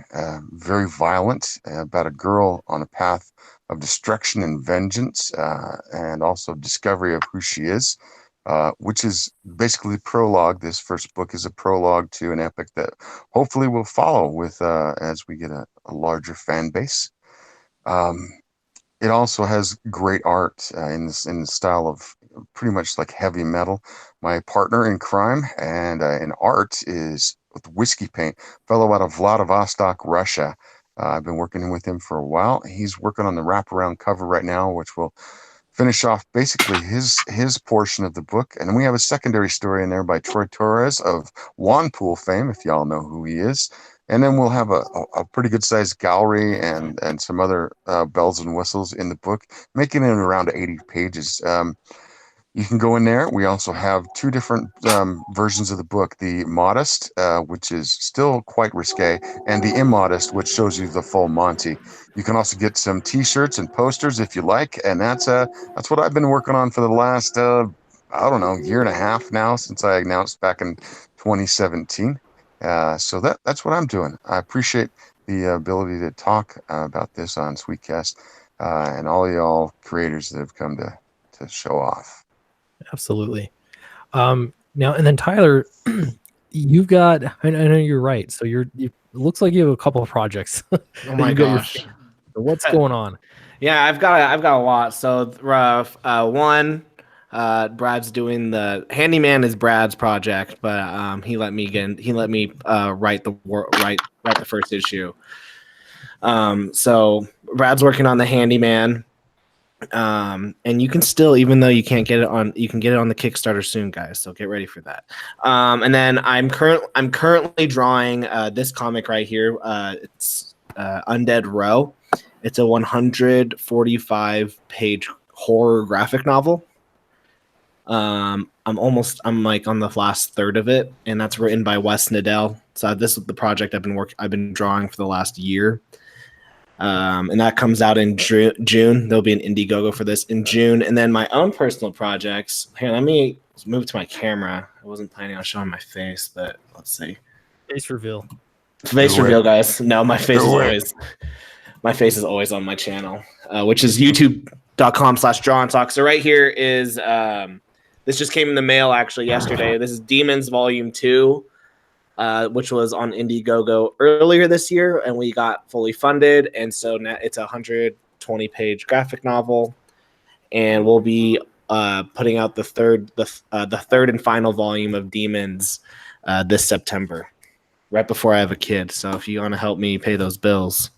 Speaker 3: very violent, about a girl on a path of destruction and vengeance, and also discovery of who she is, which is basically the prologue. This first book is a prologue to an epic that hopefully will follow with as we get a larger fan base. It also has great art in the style of pretty much like heavy metal. My partner in crime and in art is with whiskey paint, fellow out of Vladivostok, Russia. I've been working with him for a while. He's working on the wraparound cover right now, which will finish off basically his portion of the book. And then we have a secondary story in there by Troy Torres of Wanpool fame, if y'all know who he is. And then we'll have a pretty good sized gallery and some other bells and whistles in the book, making it around 80 pages. You can go in there. We also have 2 different versions of the book, the Modest, which is still quite risque, and the Immodest, which shows you the full Monty. You can also get some T-shirts and posters if you like, and that's what I've been working on for the last, I don't know, year and a half now, since I announced back in 2017. So that's what I'm doing. I appreciate the ability to talk about this on Sweetcast, and all y'all creators that have come to show off.
Speaker 1: Absolutely. Now and then Tyler, you've got. I know you're right. So you looks like you have a couple of projects.
Speaker 5: Oh my gosh!
Speaker 1: So what's going on?
Speaker 5: Yeah, I've got a lot. So one, Brad's doing the handyman is Brad's project, but he let me write the first issue. So Brad's working on the handyman. And you can still, even though you can't get it on, you can get it on the Kickstarter soon, guys. So get ready for that. And then I'm currently drawing this comic right here. It's Undead Row. It's a 145-page horror graphic novel. I'm like on the last third of it, and that's written by Wes Nadell. So this is the project I've been drawing for the last year. And that comes out in June. There'll be an Indiegogo for this in June. And then my own personal projects. Here, let me move to my camera. I wasn't planning on showing my face, but let's see.
Speaker 1: Face reveal.
Speaker 5: Face reveal, guys. No, my face is always on my channel, which is youtube.com/drawandtalk. So right here is this just came in the mail actually yesterday. This is Demons Volume 2. Which was on Indiegogo earlier this year, and we got fully funded. And so now it's a 120-page graphic novel. and we'll be putting out the third and final volume of Demons this September, right before I have a kid. So if you want to help me pay those bills,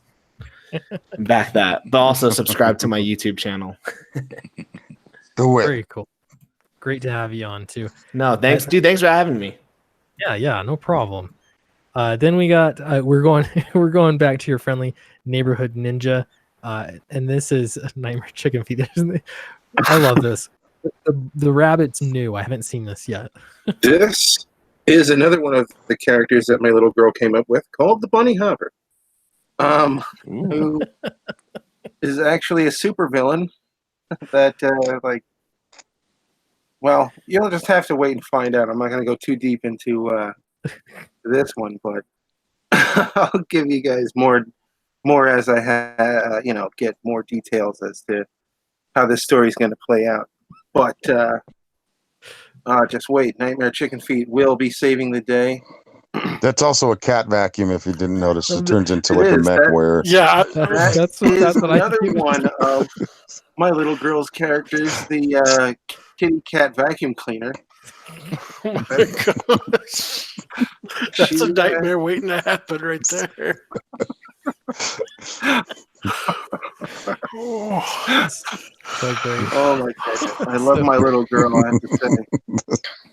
Speaker 5: back that, but also subscribe to my YouTube channel.
Speaker 3: Do it.
Speaker 1: Very cool. Great to have you on too.
Speaker 5: No, thanks, dude. Thanks for having me.
Speaker 1: Yeah, no problem. Then we got we're going back to your friendly neighborhood ninja, and this is Nightmare Chicken Feet. I love this. The rabbit's new. I haven't seen this yet.
Speaker 7: This is another one of the characters that my little girl came up with, called the Bunny Hopper, who is actually a supervillain that, well, you'll just have to wait and find out. I'm not going to go too deep into this one, but I'll give you guys more as I get more details as to how this story is going to play out. But just wait. Nightmare Chicken Feet will be saving the day.
Speaker 3: That's also a cat vacuum. If you didn't notice, it turns into
Speaker 7: It
Speaker 3: like a
Speaker 7: is.
Speaker 3: mech where.
Speaker 2: Yeah,
Speaker 1: That's what
Speaker 7: another
Speaker 1: I
Speaker 7: one of my little girl's characters, the kitty cat vacuum cleaner.
Speaker 2: oh my gosh. That's a nightmare waiting to happen right there. Oh.
Speaker 1: So great.
Speaker 7: Oh my goodness. I love my little girl, I have to say.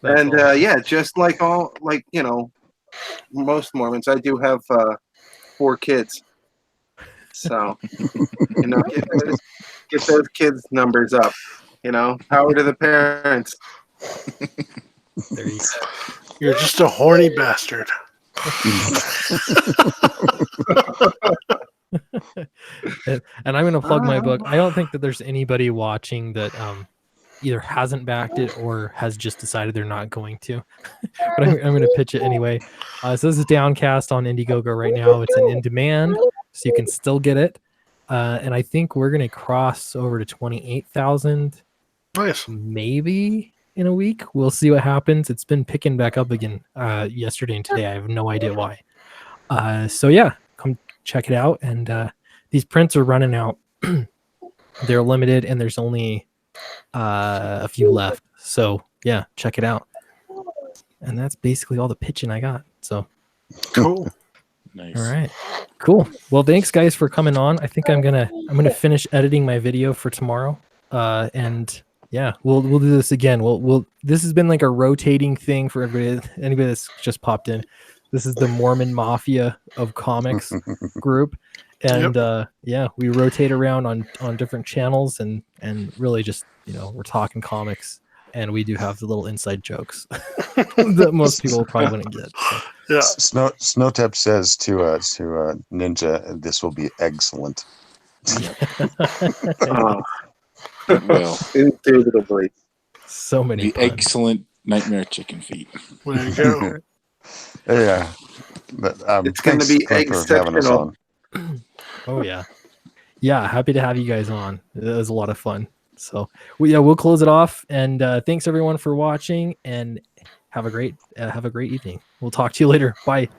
Speaker 7: And
Speaker 1: awesome.
Speaker 7: just like most Mormons, I do have 4 kids. So, get those kids' numbers up. Power to the parents.
Speaker 1: There you go.
Speaker 2: You're just a horny bastard.
Speaker 1: And I'm going to plug my book. I don't think that there's anybody watching that either hasn't backed it or has just decided they're not going to. But I'm going to pitch it anyway. So this is Downcast on Indiegogo right now. It's in demand, so you can still get it. And I think we're going to cross over to 28,000
Speaker 2: Nice.
Speaker 1: maybe in a week. We'll see what happens. It's been picking back up again yesterday and today. I have no idea why. So yeah, come check it out. And these prints are running out. They're limited and there's only a few left. So yeah, check it out. And that's basically all the pitching I got. So
Speaker 2: Cool.
Speaker 6: Nice.
Speaker 1: all right, cool. Well, thanks guys for coming on. I think I'm gonna finish editing my video for tomorrow. And yeah, we'll do this again. This has been like a rotating thing for anybody that's just popped in. This is the Mormon Mafia of comics group. And yeah, we rotate around on different channels and really just, we're talking comics, and we do have the little inside jokes that most people probably wouldn't get. So.
Speaker 2: Yeah.
Speaker 3: Snowtep says to Ninja, this will be excellent.
Speaker 6: Well,
Speaker 7: Indubitably.
Speaker 1: So many
Speaker 6: the
Speaker 1: puns.
Speaker 6: excellent Nightmare Chicken Feet.
Speaker 2: There you go.
Speaker 3: Yeah. But,
Speaker 7: It's going to be
Speaker 3: Clint, for having us
Speaker 7: exceptional.
Speaker 3: on.
Speaker 1: Oh yeah. Yeah, happy to have you guys on. It was a lot of fun. So we'll close it off. And thanks everyone for watching, and have a great evening. We'll talk to you later. Bye.